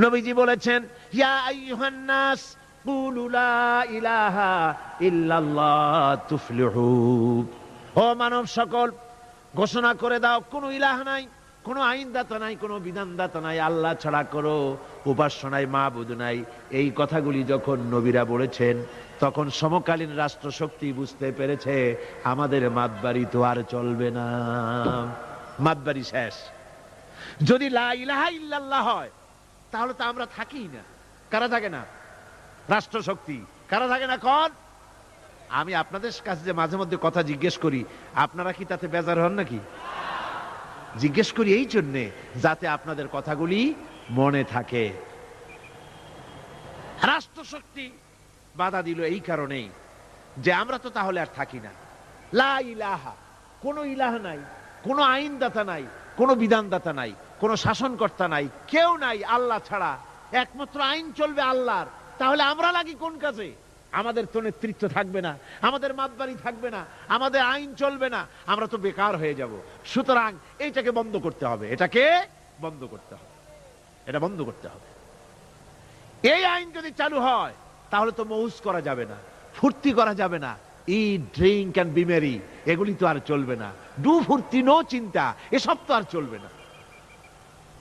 নবীজি বলেছেন ইয়া আইয়ুহান নাস কুলু লা ইলাহা ইল্লাল্লাহ তুফলিহু। ও মানব সকল, ঘোষণা করে দাও কোনো ইলাহ নাই, কোনো আইনদাতা নাই, কোনো বিধানদাতা নাই, আল্লাহ ছাড়া করো উপাস্য নাই, মাবুদ নাই। এই কথাগুলি যখন নবীরা বলেছেন, তখন সমকালীন রাষ্ট্র শক্তি বুঝতে পেরেছে আমাদের মাতবাড়ি তো আর চলবে না, মাতবাড়ি শেষ। যদি লা ইলাহা ইল্লাল্লাহ হয় তাহলে তো আমরা থাকি না। কারা থাকে না? রাষ্ট্র শক্তি। কারা থাকে না? কোন? আমি আপনাদের কাছে যে মাঝে মধ্যে কথা জিজ্ঞেস করি, আপনারা কি তাতে বেজার হন নাকি? জিজ্ঞেস করি এই জন্যে যাতে আপনাদের কথাগুলি মনে থাকে। রাষ্ট্র শক্তি বাধা দিল এই কারণেই যে আমরা তো তাহলে আর থাকি না। লা ইলাহা, কোনো ইলাহ নাই, কোনো আইনদাতা নাই, কোনো বিধানদাতা নাই, কোনো শাসনকর্তা নাই, কেউ নাই আল্লাহ ছাড়া। একমাত্র আইন চলবে আল্লাহর। তাহলে আমরা লাগি কোন কাজে? আমাদের তো নেতৃত্ব থাকবে না, আমাদের মাতবাড়ি থাকবে না, আমাদের আইন চলবে না, আমরা তো বেকার হয়ে যাব। সুতরাং এইটাকে বন্ধ করতে হবে, এটাকে বন্ধ করতে হবে, এটা বন্ধ করতে হবে। এই আইন যদি চালু হয় তাহলে তো মৌজ করা যাবে না, ফুর্তি করা যাবে না, ইট ড্রিঙ্ক এন্ড বি মেরি, এগুলি তো আর চলবে না। ডু ফুর্তি নো চিন্তা, এসব তো আর চলবে না।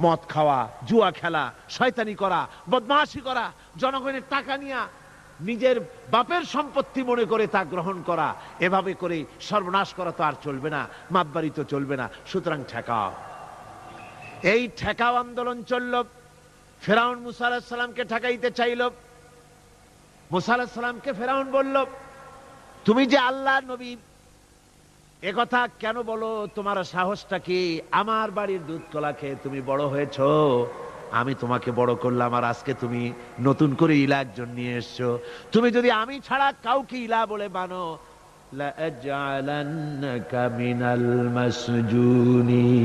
মদ খাওয়া, জুয়া খেলা, শয়তানি করা, বদমাশি করা, জনগণের টাকা নিয়ে নিজের বাপের সম্পত্তি মনে করে তা গ্রহণ করা, এভাবে করে সর্বনাশ করা তো আর চলবে না, মাতবাড়ি তো চলবে না। সুতরাং ঠেকাও। এই ঠেকাও আন্দোলন চলল। ফেরাউন মুসা আলাইহিস সালামকে ঠেকাইতে চাইল। মুসা আলাইহিস সালামকে ফেরাউন বলল, তুমি যে আল্লাহর নবী, এ কথা কেন বলো? তোমার সাহসটা কি? আমার বাড়ির দুধ কলা খেয়ে তুমি বড় হয়েছো, আমি তোমাকে বড় করলাম, আর আজকে তুমি নতুন করে ইলা একজন নিয়ে এসছো। তুমি যদি আমি ছাড়া কাউকে ইলা বলে মানো, লাআজআলান্নাকা মিনাল মাসজুনিন,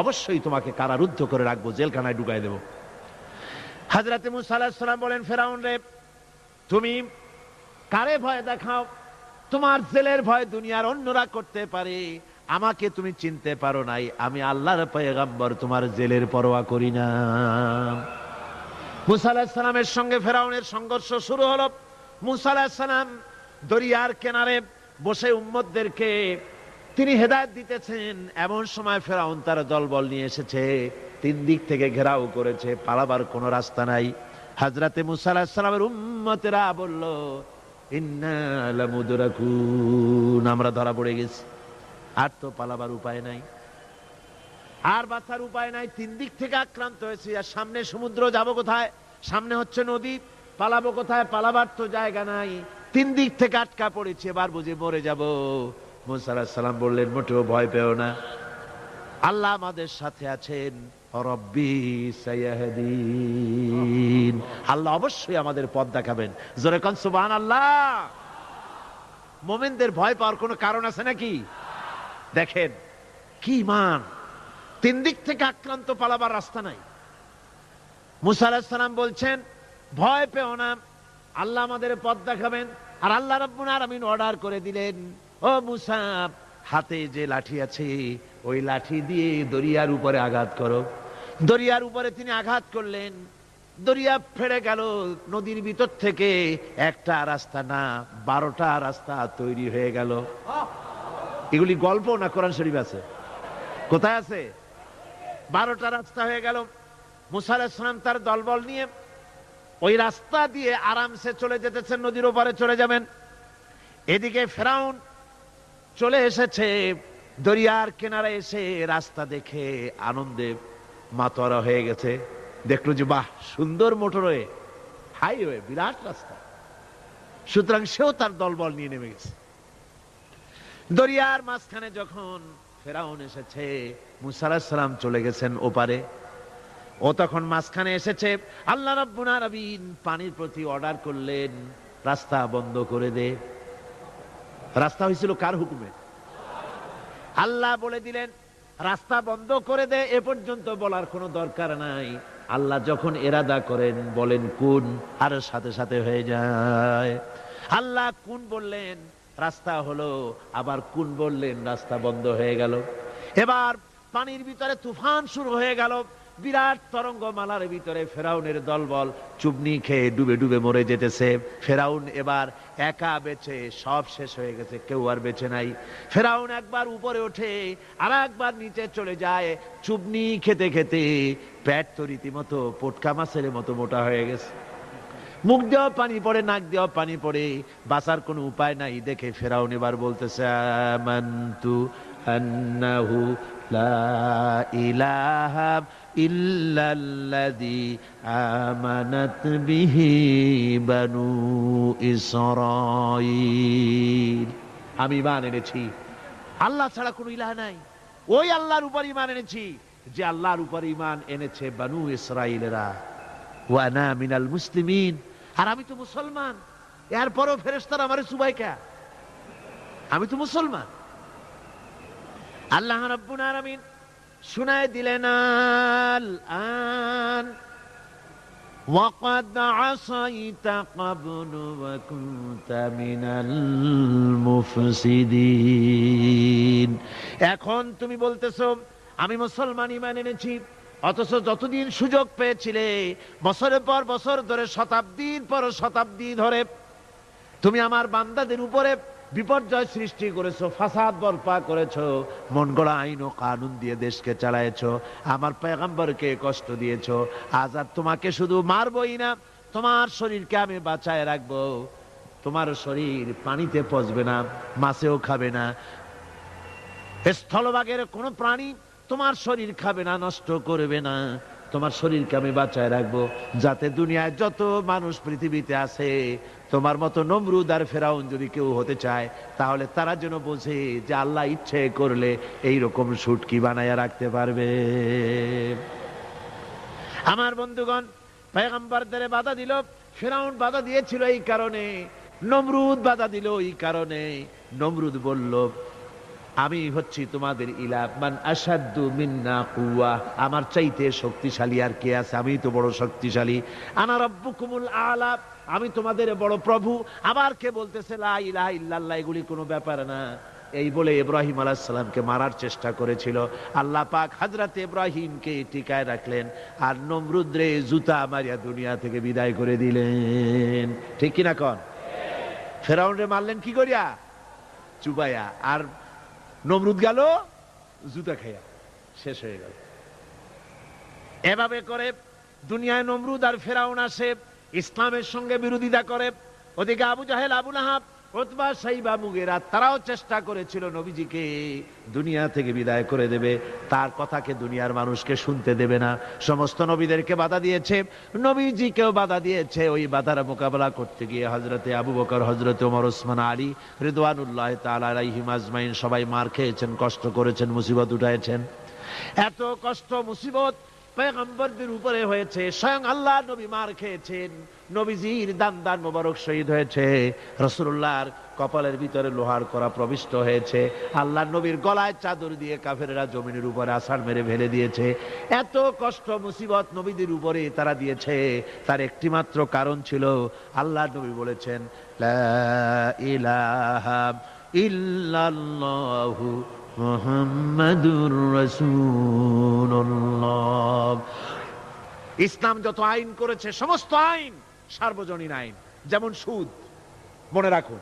অবশ্যই তোমাকে কারারুদ্ধ করে রাখবো, জেলখানায় ঢুকাই দেব। হযরতে মুসা আলাইহিস সালাম বলেন, ফেরাউন রে, তুমি কারে ভয় দেখাও? তোমার জেলের ভয় দুনিয়ার অন্যরা করতে পারে, আমাকে তুমি চিনতে পারো নাই। আমি আল্লাহর পয়গম্বর, তোমার জেলের পরোয়া করি না। মুসা আলাইহিস সালামের সঙ্গে ফেরাউনের সংঘর্ষ শুরু হলো। মুসা আলাইহিস সালাম দরিয়ার কিনারে বসে উম্মতদেরকে তিনি হেদায়েত দিতেছেন। এমন সময় ফেরাউন তার দলবল নিয়ে এসেছে, তিন দিক থেকে ঘেরাও করেছে, পালাবার কোনো রাস্তা নাই। হযরতে মুসা আলাইহিস সালামের উম্মতেরা বলল, ইন্না লামুদরাকুন, আমরা ধরা পড়ে গেছি, আর তো পালাবার উপায় নাই, আর বাঁচার উপায় নাই। তিন দিক থেকে আক্রান্ত হয়েছি, আর সামনে সমুদ্র, যাব কোথায়? সামনে হচ্ছে নদী, পালাবো কোথায়? পালাবার তো জায়গা নাই, তিন দিক থেকে আটকা পড়েছি, এবার বুঝে মরে যাব। মুসা আলাইহিস সালাম বললেন, মোটেও ভয় পেও না, আল্লাহ আমাদের সাথে আছেন। রব্বি সাইয়াহদিন, আল্লাহ অবশ্যই আমাদের পথ দেখাবেন। জোরে কোন সুবহানাল্লাহ। মুমিনদের ভয় পাওয়ার কোনো কারণ আছে নাকি? দেখেন কি ঈমান! তিন দিক থেকে আক্রান্ত, পালাবার রাস্তা নাই। মুসা আলাইহিস সালাম বলছেন, ভয় পেও না, আল্লাহ আমাদের পথ দেখাবেন। আর আল্লাহ রাব্বুল আলামিন অর্ডার করে দিলেন, ও মুসা, হাতে যে লাঠি আছে ওই লাঠি দিয়ে দরিয়ার উপরে আঘাত করো। দরিয়ার উপরে তিনি আঘাত করলেন, দরিয়া ফেড়ে গেল। নদীর ভিতর থেকে একটা রাস্তা না, 12টা রাস্তা তৈরি হয়ে গেল। এগুলি গল্প না কোরআন শরীফ আছে? কোথায় আছে? 12টা রাস্তা হয়ে গেল। মুসা আলাইহিস সালাম তার দলবল নিয়ে ওই রাস্তা দিয়ে আরামসে চলে যেতেছেন, নদীর ওপারে চলে যাবেন। এদিকে ফেরাউন চলে এসেছে, দরিয়ার কিনারে এসে রাস্তা দেখে আনন্দে মাতোয়ারা হয়ে গেছে। দেখলো যে বাহ, সুন্দর মোটরওয়ে, হাইওয়ে, বিরাট রাস্তা। সুতরাং সেও তার দলবল নিয়ে নেমে গেছে। দরিয়ার মাঝখানে যখন ফেরাউন এসেছে, মুসা আলাইহিস সালাম চলে গেছেন ওপারে, ও তখন মাঝখানে এসেছে। আল্লাহ রাব্বুল আলামিন পানির প্রতি অর্ডার করলেন, রাস্তা বন্ধ করে দে। রাস্তা হয়েছিল কার হুকুমে? আল্লাহ বলে দিলেন রাস্তা বন্ধ করে দে। এ পর্যন্ত বলার কোনো দরকার নাই। আল্লাহ যখন এরাদা করেন, বলেন কুন, আর সাথে সাথে হয়ে যায়। আল্লাহ কুন বললেন, রাস্তা হলো, আবার কুন বললেন, রাস্তা বন্ধ হয়ে গেল। এবার পানির ভিতরে তুফান শুরু হয়ে গেল। বিরাট তরঙ্গমালার ভিতরে ফেরাউনের দলবল চুবনি খেয়ে ডুবে ডুবে মরে যেতেছে। ফেরাউন এবার একা বেঁচে, সব শেষ হয়ে গেছে, কেউ আর বেঁচে নাই। ফেরাউন একবার উপরে ওঠে, আর একবার নিচে চলে যায়। চুবনি খেতে খেতে পেট তো রীতিমতো পটকা মাছের মতো মোটা হয়ে গেছে। মুখ দিয়েও পানি পড়ে, নাক দিয়েও পানি পড়ে, বাঁচার কোনো উপায় নাই। দেখে ফেরাউন এবার বলতেছে, আমানতু আন্নাহু লা ইলাহা ইল্লাল্লাযী আমানাত বিহি বানু ইসরাঈল। আমি ঈমান এনেছি আল্লাহ ছাড়া কোনো ইলাহ নাই। ওই আল্লাহর উপর ঈমান এনেছি যে আল্লাহর উপর ঈমান এনেছে বানু ইসরাঈলেরা। ওয়া আনা মিনাল মুসলিমিন, আর আমি তো মুসলমান। এরপরও ফেরেশতারা আমারে সুবাইকা, আমি তো মুসলমান। আল্লাহ রাব্বুল আলামিন শুনায় দিলেন, আল আন ওয়াকাদ আসাইতা ক্বাবলু ওয়া কুনতা মিনাল মুফসিদিন। এখন তুমি বলতেছো আমি মুসলমান, ঈমান এনেছি, অথচ যতদিন সুযোগ পেয়েছিলে, বছরের পর বছর ধরে, শতাব্দীর পর শতাব্দী ধরে তুমি আমার বান্দাদের উপরে বিপর্যয় সৃষ্টি করেছো, ফাসাদ বরপা করেছো, মন গড়া আইন ও কানুন দিয়ে দেশকে চালায়েছো, আমার পয়গম্বরকে কষ্ট দিয়েছো। আজ আর তোমাকে শুধু মারবই না, তোমার শরীরকে আমি বাঁচায় রাখবো। তোমার শরীর পানিতে পচবে না, মাছেও খাবে না, স্থলভাগের কোনো প্রাণী তোমার শরীর খাবে না, নষ্ট করবে না। তোমার শরীরকে আমি বাঁচায় রাখবো, যাতে দুনিয়ায় যত মানুষ পৃথিবীতে আছে, তোমার মতো নমরুদ আর ফেরাউন যদি কেউ হতে চায়, তাহলে তারা যেন বোঝে যে আল্লাহ ইচ্ছে করলে এইরকম শুটকি বানায়া রাখতে পারবে। আমার বন্ধুগণ, পয়গম্বরদের বাধা দিল, ফেরাউন বাধা দিয়েছিল এই কারণে, নমরুদ বাধা দিল এই কারণে। নমরুদ বলল, আমি হচ্ছি তোমাদের ইলাহ, মান আশাদ্দু মিন্না কুওয়া, আমার চাইতে শক্তিশালী আর কে আছে? আমি তো বড় শক্তিশালী। আনা রাব্বুকুমুল আলা, আমি তোমাদের বড় প্রভু। আবার কে বলতেছে লা ইলাহা ইল্লাল্লাহ, এগুলি কোনো ব্যাপার না। এই বলে ইব্রাহিম আলাইহিস সালামকে মারার চেষ্টা করেছিল। আল্লাহ পাক হযরত ইব্রাহিমকে টিকায় রাখলেন, আর নমরুদ রে জুতা মারিয়া দুনিয়া থেকে বিদায় করে দিলেন। ঠিক কিনা কোন? ফেরাউন রে মারলেন কি করিয়া? চুবাইয়া। আর নমরুদ গেল জুতা খাইয়া, শেষ হয়ে গেল। এভাবে করে দুনিয়ায় নমরুদ আর ফেরাউন আসে, ইসলামের সঙ্গে বিরোধিতা করে। ওদিকে আবু জাহেল, আবু লাহাব, উতবা, শাইবা, মুগীরা, তারাও চেষ্টা করেছিল নবীজিকে দুনিয়া থেকে বিদায় করে দেবে, তার কথাকে দুনিয়ার মানুষকে শুনতে দেবে না। সমস্ত নবীদেরকে বাধা দিয়েছে, নবীজিকেও বাধা দিয়েছে। ওই বাধার মোকাবেলা করতে গিয়ে হযরতে আবু বকর, হযরতে ওমর, ওসমান, আলী রিদওয়ানুল্লাহ তাআলা আলাইহিম আজমাইন সবাই মার খেয়েছেন, কষ্ট করেছেন, মুসিবত উঠাইছেন। এত কষ্ট মুসিবত পয়গম্বরদের উপরে হয়েছে, স্বয়ং আল্লাহ নবী মার খেয়েছেন, নবীজির দান মোবারক শহীদ হয়েছে, রাসূলুল্লাহর কপালের ভিতরে লোহার করা প্রবিষ্ট হয়েছে, আল্লাহ নবীর গলায় চাদর দিয়ে কাফেররা জমিনের উপরে আছাড় মেরে ফেলে দিয়েছে। এত কষ্ট মুসিবত নবীদের উপরে তারা দিয়েছে, তার একটি মাত্র কারণ ছিল, আল্লাহ নবী বলেছেন লা ইলাহা ইল্লাল্লাহু মুহাম্মাদুর রাসূলুল্লাহ। ইসলাম যত আইন করেছে, সমস্ত আইন সার্বজনীন আইন। যেমন সুদ, মনে রাখুন,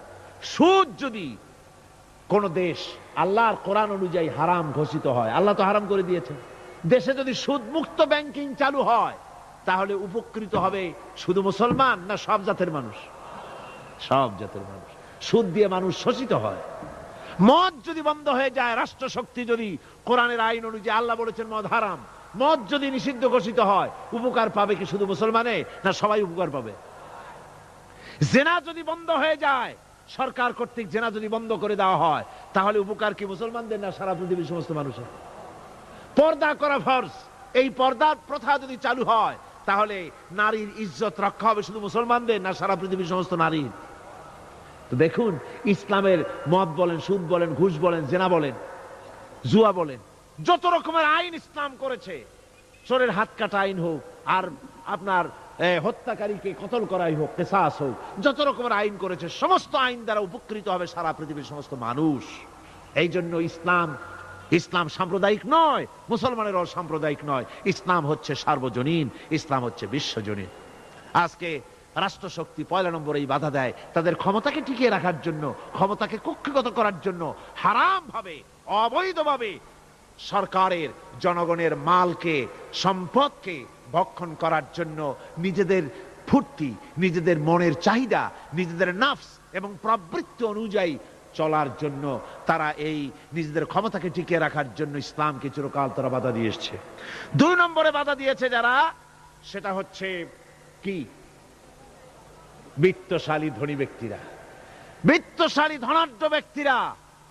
সুদ যদি কোন দেশ আল্লাহর কোরআন অনুযায়ী হারাম ঘোষিত হয়, আল্লাহ তো হারাম করে দিয়েছেন, দেশে যদি সুদ মুক্ত ব্যাংকিং চালু হয়, তাহলে উপকৃত হবে শুধু মুসলমান না সব জাতের মানুষ? সব জাতের মানুষ। সুদ দিয়ে মানুষ শোষিত হয়। মদ যদি বন্ধ হয়ে যায়, রাষ্ট্রশক্তি যদি কোরআনের আইন অনুযায়ী, আল্লাহ বলেছেন মদ হারাম, মদ যদি নিষিদ্ধ ঘোষিত হয়, উপকার পাবে কি শুধু মুসলমানে না সবাই উপকার পাবে? জেনা যদি বন্ধ হয়ে যায়, সরকার কর্তৃক জেনা যদি বন্ধ করে দেওয়া হয়, তাহলে উপকার কি মুসলমানদের না সারা পৃথিবীর সমস্ত মানুষের? পর্দা করা ফরজ, এই পর্দার প্রথা যদি চালু হয়, তাহলে নারীর ইজ্জত রক্ষা হবে শুধু মুসলমানদের না সারা পৃথিবীর সমস্ত নারীর? তো দেখুন, ইসলামের মদ বলেন, সুদ বলেন, ঘুষ বলেন, জেনা বলেন, জুয়া বলেন, যত রকমের আইন ইসলাম করেছে, চোরের হাত কাটা আইন হোক, আর আপনার হত্যাকারীকে কতল করাই হোক, কিসাস হোক, যত রকমের আইন করেছে সমস্ত আইন দ্বারা উপকৃত হবে সারা পৃথিবীর সমস্ত মানুষ। এই জন্য ইসলাম সাম্প্রদায়িক নয়, মুসলমানের অসাম্প্রদায়িক নয়, ইসলাম হচ্ছে সার্বজনীন, ইসলাম হচ্ছে বিশ্বজনীন। আজকে রাষ্ট্রশক্তি পয়লা নম্বরেই বাধা দেয় তাদের ক্ষমতাকে টিকিয়ে রাখার জন্য, ক্ষমতাকে কক্ষিগত করার জন্য হারাম ভাবে, অবৈধভাবে সরকারের জনগণের মালকে, সম্পদকে ভক্ষণ করার জন্য নিজেদের ফুর্তি, নিজেদের মনের চাহিদা, নিজেদের নাফস এবং প্রবৃত্তি অনুযায়ী চলার জন্য তারা এই নিজেদের ক্ষমতাকে টিকিয়ে রাখার জন্য ইসলামকে চিরকাল তারা বাধা দিয়ে এসছে। 2 নম্বরে বাধা দিয়েছে যারা, সেটা হচ্ছে কি? বিত্তশালী ধনী ব্যক্তিরা, বিত্তশালী ধনাঢ্য ব্যক্তিরা,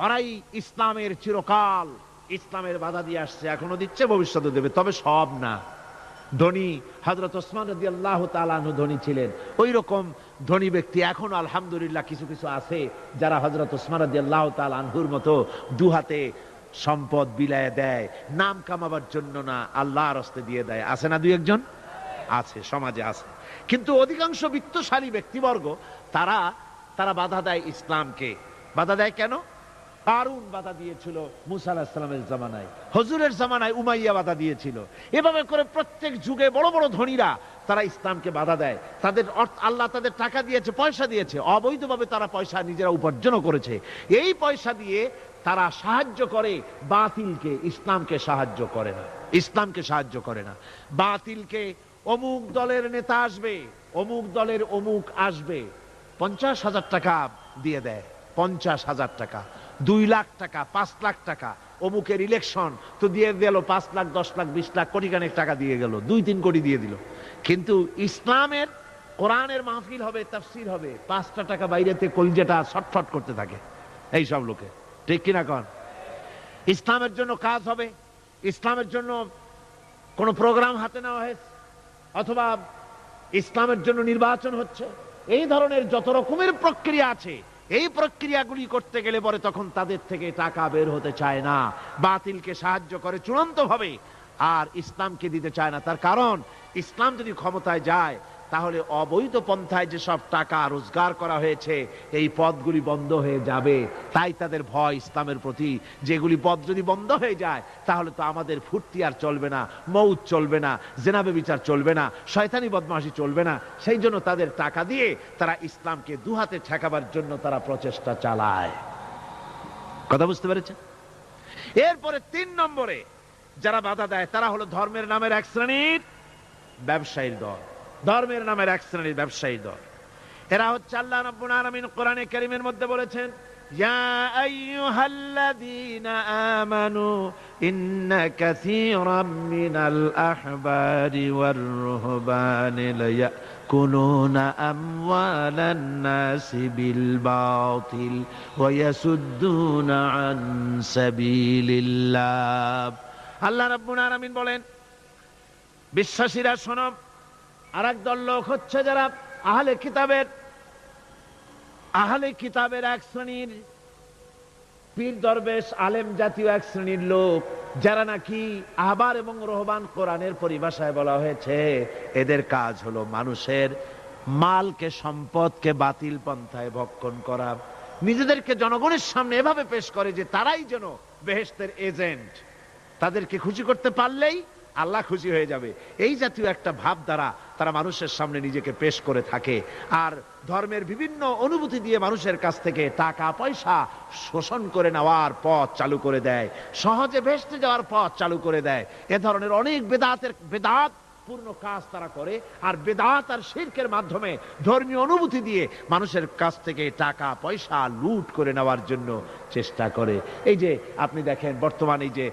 ওরাই ইসলামের চিরকাল ইসলামের বাধা দিয়ে আসছে, এখনো দিচ্ছে, ভবিষ্যতে দেবে, তবে সব না। ধনী হযরত ওসমান রাদিয়াল্লাহু তাআলা আনহু ধনী ছিলেন, ওই রকম ধনী ব্যক্তি এখনো আলহামদুলিল্লাহ কিছু কিছু আছে যারা হযরত ওসমান রাদিয়াল্লাহু তাআলা আনহুর মতো দুহাতে সম্পদ বিলায় দেয়, নাম কামাবার জন্য না, আল্লাহর রাস্তে দিয়ে দেয়। আছে না দুই একজন? আছে, সমাজে আছে। কিন্তু অধিকাংশ বিত্তশালী ব্যক্তিবর্গ তারা বাধা দেয় ইসলামকে। বাধা দেয় কেন? কারুন বাধা দিয়েছিল মুসা আলাইহিস সালামের জামানায়, হুজুরের জামানায় উমাইয়া বাধা দিয়েছিল। এভাবে করে প্রত্যেক যুগে বড় বড় ধনীরা তারা ইসলামকে বাধা দেয়। তাদের আল্লাহ তাদের টাকা দিয়েছে, পয়সা দিয়েছে, অবৈধভাবে তারা পয়সা নিজেরা উপার্জন করেছে। এই পয়সা দিয়ে তারা সাহায্য করে বাতিলকে, ইসলামকে সাহায্য করে না, ইসলামকে সাহায্য করে না। বাতিলকে অমুক দলের নেতা আসবে, অমুক দলের অমুক আসবে, 50,000 টাকা দিয়ে দেয়, 50,000 টাকা, 2 লাখ টাকা, 5 লাখ টাকা, অমুকের ইলেকশন তো দিয়ে দিল 5 লাখ, 10 লাখ, 20 লাখ, কোটি খানেক টাকা দিয়ে গেল, 2-3 কোটি দিয়ে দিল। কিন্তু ইসলামের কোরআনের মাহফিল হবে, তাফসীর হবে, 5টা টাকা বাইরেতে কলজেটা ছটফট করতে থাকে এই সব লোকে, ঠিক কিনা কন? ইসলামের জন্য কাজ হবে, ইসলামের জন্য কোন প্রোগ্রাম হাতে নেওয়া হয়েছে, অথবা ইসলামের জন্য নির্বাচন হচ্ছে, এই ধরনের যত রকমের প্রক্রিয়া আছে, এই প্রক্রিয়াগুলি করতে গেলে পরে তখন তাদের থেকে টাকা বের হতে চায় না, বাতিলকে সাহায্য করে চূড়ান্ত ভাবে, আর ইসলামকে দিতে চায় না। তার কারণ ইসলাম যদি ক্ষমতায় যায় তাহলে অবৈধ পন্থায় যেসব টাকা রোজগার করা হয়েছে এই পথগুলি বন্ধ হয়ে যাবে। তাই তাদের ভয় ইসলামের প্রতি, যেগুলি পথ যদি বন্ধ হয়ে যায় তাহলে তো আমাদের ফুর্তি আর চলবে না, মৌত চলবে না, জেনাবে বিচার চলবে না, শয়তানি বদমাশি চলবে না। সেই জন্য তাদের টাকা দিয়ে তারা ইসলামকে দুহাতে ঠেকাবার জন্য তারা প্রচেষ্টা চালায়। কথা বুঝতে পেরেছেন? এরপরে 3 নম্বরে যারা বাধা দেয় তারা হলো ধর্মের নামের এক শ্রেণীর ব্যবসায়ীর দল। ধর্মের নামের এক শ্রেণীর ব্যবসায়ী দল, এরা হচ্ছে আল্লাহ রাব্বুল আলামিন কোরআনে কারীমের মধ্যে বলেছেন, ইয়া আইয়ুহাল্লাযীনা আমানু ইন্না কাসীরাম মিনাল আহবারি ওয়ার রুহবানি লায়াকুলুনা আমওয়ালান নাসি বিল বাতিল ওয়া ইয়াসুদ্দুনা আন সাবিলিল্লাহ। আল্লাহ রাব্বুল আলামিন বলেন, বিশ্বাসীরা শোনো, আরেক দল লোক হচ্ছে যারা আহলে কিতাবের এক শ্রেণীর পীর দরবেশ আলেম জাতীয় এক শ্রেণীর লোক, যারা নাকি আহবার এবং রহবান, কোরআনের পরিভাষায় বলা হয়েছে এদের কাজ হলো মানুষের মালকে, সম্পদকে বাতিল পন্থায় ভক্ষণ করা। নিজেদেরকে জনগণের সামনে এভাবে পেশ করে যে তারাই যেন বেহেশতের এজেন্ট, তাদেরকে খুশি করতে পারলেই আল্লাহ খুশি হয়ে যাবে। এই জাতীয় একটা ভাব দ্বারা তারা মানুষের সামনে নিজেকে পেশ করে থাকে, আর ধর্মের বিভিন্ন অনুভূতি দিয়ে মানুষের কাছ থেকে টাকা পয়সা শোষণ করে নেওয়ার পথ চালু করে দেয়, সহজে ভেস্তে যাওয়ার পথ চালু করে দেয়। এ ধরনের অনেক বেদাত পূর্ণ কাজ তারা করে, আর বেদাত আর শিরকের মাধ্যমে ধর্মীয় অনুভূতি দিয়ে মানুষের কাছ থেকে টাকা পয়সা লুট করে নেওয়ার জন্য চেষ্টা করে। এই যে আপনি দেখেন বর্তমানে যে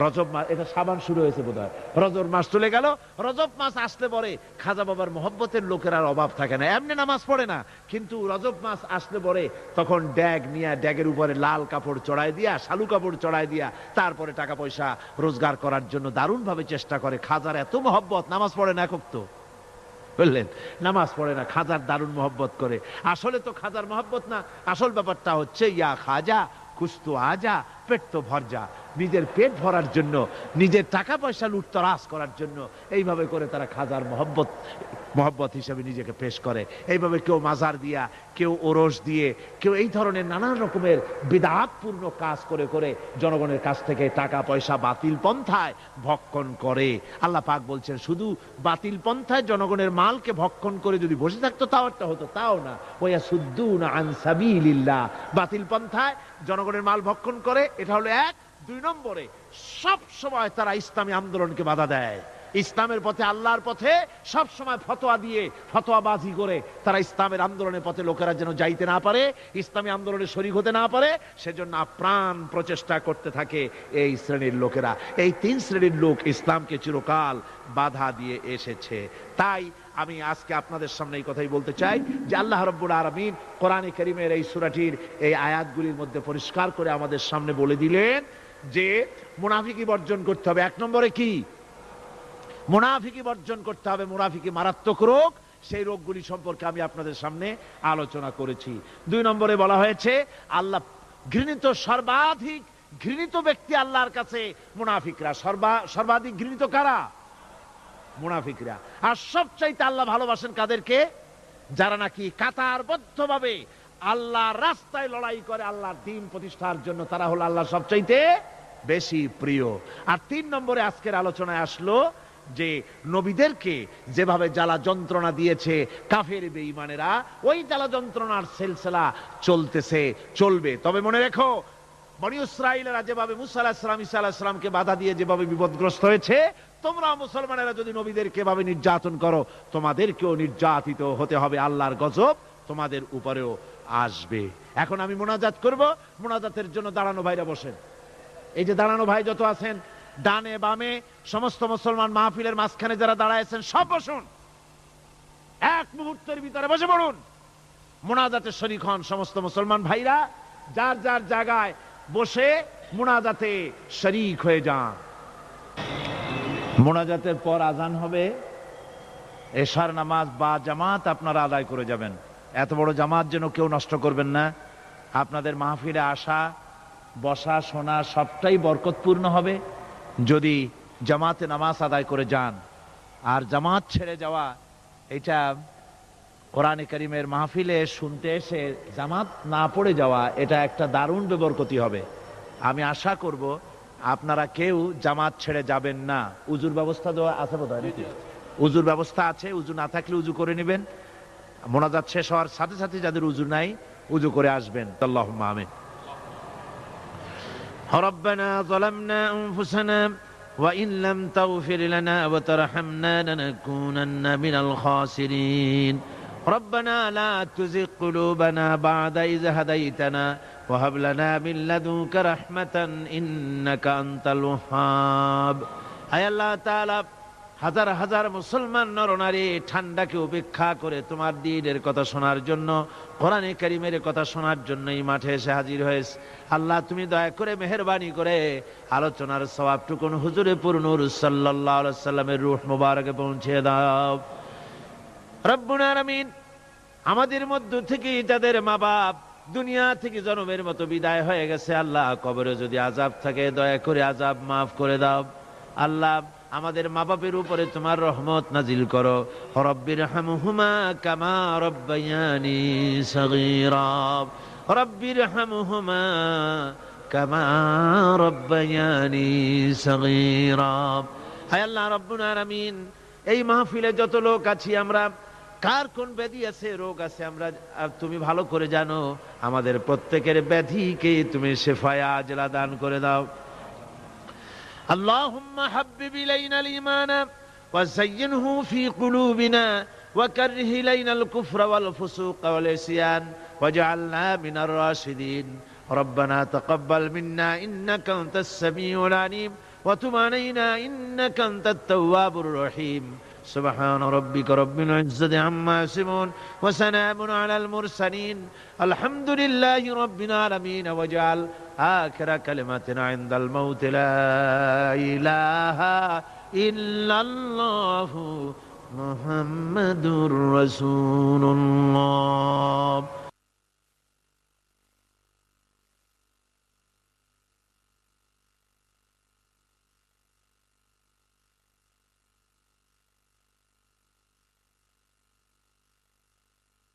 রজব মাস, এটা সাবান শুরু হয়েছে বোধহয়, রজব মাস চলে গেল, রজব মাস আসলে পরে খাজা বাবার মহব্বতের লোকের আর অভাব থাকে না, এমনি নামাজ পড়ে না, কিন্তু রজব মাস আসলে পরে তখন ড্যাগ নিয়ে ড্যাগের উপরে লাল কাপড় চড়াই দিয়া, শালু কাপড় চড়াই দিয়া তারপরে টাকা পয়সা রোজগার করার জন্য দারুণ ভাবে চেষ্টা করে। খাজার এত মহব্বত, নামাজ পড়ে না একক তো, বললেন নামাজ পড়ে না, খাজার দারুণ মহব্বত করে। আসলে তো খাজার মহব্বত না, আসল ব্যাপারটা হচ্ছে ইয়া খাজা কুছ তো আজা পেট তো ভর যা, নিজের পেট ভরার জন্য, নিজের টাকা পয়সা লুটতরাজ করার জন্য এইভাবে করে তারা খাজার মহব্বত হিসেবে নিজেকে পেশ করে। এইভাবে কেউ মাজার দিয়া, কেউ ওরস দিয়ে, কেউ এই ধরনের নানান রকমের বিদআতপূর্ণ কাজ করে করে জনগণের কাছ থেকে টাকা পয়সা বাতিল পন্থায় ভক্ষণ করে। আল্লাহ পাক বলছেন শুধু বাতিল পন্থায় জনগণের মালকে ভক্ষণ করে যদি বসে থাকতো তাও একটা হতো, তাও না। ওয়াসুদ্দুনা আন সাবিলিল্লাহ, বাতিল পন্থায় জনগণের মাল ভক্ষণ করে, এটা হলো এক। দুই নম্বরে সব সময় তারা ইসলামী আন্দোলনকে বাধা দেয়। ইসলামের পথে, আল্লাহর পথে সব সময় ফতোয়া দিয়ে, ফতোয়াবাজি করে তারা ইসলামের আন্দোলনের পথে লোকেরা যেন যাইতে না পারে, ইসলামী আন্দোলনে শরীক হতে না পারে, সেজন্য আপ্রাণ প্রচেষ্টা করতে থাকে এই শ্রেণীর লোকেরা। এই তিন শ্রেণীর লোক ইসলামকে চিরকাল বাধা দিয়ে এসেছে। তাই আমি আজকে আপনাদের সামনে এই কথাই বলতে চাই যে আল্লাহ রাব্বুল আলামিন কোরআনে কারীমের এই সূরাটির এই আয়াতগুলির মধ্যে পরিষ্কার করে আমাদের সামনে বলে দিলেন যে মুনাফিকি বর্জন করতে হবে। এক নম্বরে কি? মুনাফিকি বর্জন করতে হবে। মুনাফিকি মারাত্মক রোগ, সেই রোগগুলি সম্পর্কে আমি আপনাদের সামনে আলোচনা করেছি। দুই নম্বরে বলা হয়েছে আল্লাহ ঘৃণিত, সর্বাধিক ঘৃণিত ব্যক্তি আল্লাহর কাছে মুনাফিকরা। সর্বাধিক ঘৃণিত কারা? মুনাফিকরা। আর সবচাইতে আল্লাহ ভালোবাসেন কাদেরকে? যারা নাকি কাতারবদ্ধভাবে আল্লাহর রাস্তায় লড়াই করে আল্লাহর দ্বীন প্রতিষ্ঠার জন্য, তারা হলো আল্লাহর সবচাইতে বেশি প্রিয়। আর তিন নম্বরে আজকের আলোচনায় আসলো যে নবীদেরকে যেভাবে জ্বালা যন্ত্রণা দিয়েছে কাফের বেঈমানেরা, ওই জ্বালা যন্ত্রণার সিলসিলা চলতেছে, চলবে। তবে মনে রেখো, বনী ইসরাঈলেরা যেভাবে মুসা আলাইহিস সালাম, ঈসা আলাইহিস সালামকে বাধা দিয়ে যেভাবে বিপদগ্রস্ত হয়েছে, তোমরা মুসলমানেরা যদি নবীদেরকে এভাবে নির্যাতন করো, তোমাদেরকেও নির্যাতিত হতে হবে। আল্লাহর গজব তোমাদের উপরেও আসবে। এখন আমি মোনাজাত করব। মোনাজাতের জন্য দাঁড়ানো ভাইরা বসেন। এই যে দাঁড়ানো ভাই যত আছেন, ডানে বামে সমস্ত মুসলমান মাহফিলের মাঝখানে যারা দাঁড়ায়ছেন সব বসুন। এক মুহূর্তের ভিতরে বসে পড়ুন। মোনাজাতে শরীক হন সমস্ত মুসলমান ভাইরা, যার যার জায়গায় বসে মোনাজাতে শরীক হয়ে যান। মোনাজাতের পর আজান হবে, এশার নামাজ বা জামাত আপনারা আদায় করে যাবেন। এত বড় জামাত যেন কেউ নষ্ট করবেন না। আপনাদের মাহফিলে আসা, বসা, শোনা সবটাই বরকতপূর্ণ হবে যদি জামাতে নামাজ আদায় করে যান। আর জামাত ছেড়ে যাওয়া, এটা কোরআনে কারীমের মাহফিলে শুনতে এসে জামাত না পড়ে যাওয়া, এটা একটা দারুণ বেবরকতি হবে। আমি আশা করব আপনারা কেউ জামাত ছেড়ে যাবেন না। উজুর ব্যবস্থা দেওয়া আছে বোধহয় নাকি? উজুর ব্যবস্থা আছে, উজু না থাকলে উজু করে নেবেন। মোনাজাত শেষ হওয়ার সাথে সাথে যাদের উজু নাই, উজু করে আসবেন। আল্লাহুম্মা আমিন। ربنا ظلمنا أنفسنا وإن لم تغفر لنا وترحمنا لنكونن من الخاسرين ربنا لا تزغ قلوبنا بعد إذ هديتنا وهب لنا من لدنك رحمة إنك أنت الوهاب أي الله تعالى হাজার হাজার মুসলমান নরনারী ঠান্ডাকে উপেক্ষা করে তোমার দ্বীনের কথা শোনার জন্য, কোরআনে কারীমের কথা শোনার জন্য এই মাঠে এসে হাজির হয়েছে। আল্লাহ তুমি দয়া করে মেহেরবানি করে আলোচনার সওয়াবটুকুন হুজুরে পুরনূর সাল্লাল্লাহু আলাইহি সাল্লামের রূহ মুবারকে পৌঁছে দাও। রব্বুল আলামিন, আমাদের মধ্য থেকে যাদের মা বাপ দুনিয়া থেকে জন্মের মতো বিদায় হয়ে গেছে, আল্লাহ কবরে যদি আযাব থাকে দয়া করে আযাব মাফ করে দাও। আল্লাহ আমাদের মা বাপের উপরে তোমার রহমত নাজিল করো। রব্বিরহামহুমা কামা রব্বায়ানি সগীরা, রব্বিরহামহুমা কামা রব্বায়ানি সগীরা। হায় আল্লাহ রব্বুল আলামিন, এই মাহফিলে যত লোক আছি আমরা, কার কোন ব্যাধি আছে, রোগ আছে, আমরা তুমি ভালো করে জানো। আমাদের প্রত্যেকের ব্যাধিকে তুমি শিফায়ে আজলা দান করে দাও। اللهم حبب إلينا الإيمان وزينه في قلوبنا وكره إلينا الكفر والفسوق والعصيان واجعلنا من الراشدين ربنا تقبل منا إنك أنت السميع العليم وتب علينا إنك أنت التواب الرحيم سبحان ربك رب العزة عما يصفون وسلام على المرسلين الحمد لله رب العالمين واجعل آخر كلمتنا عند الموت لا إله إلا الله محمد رسول الله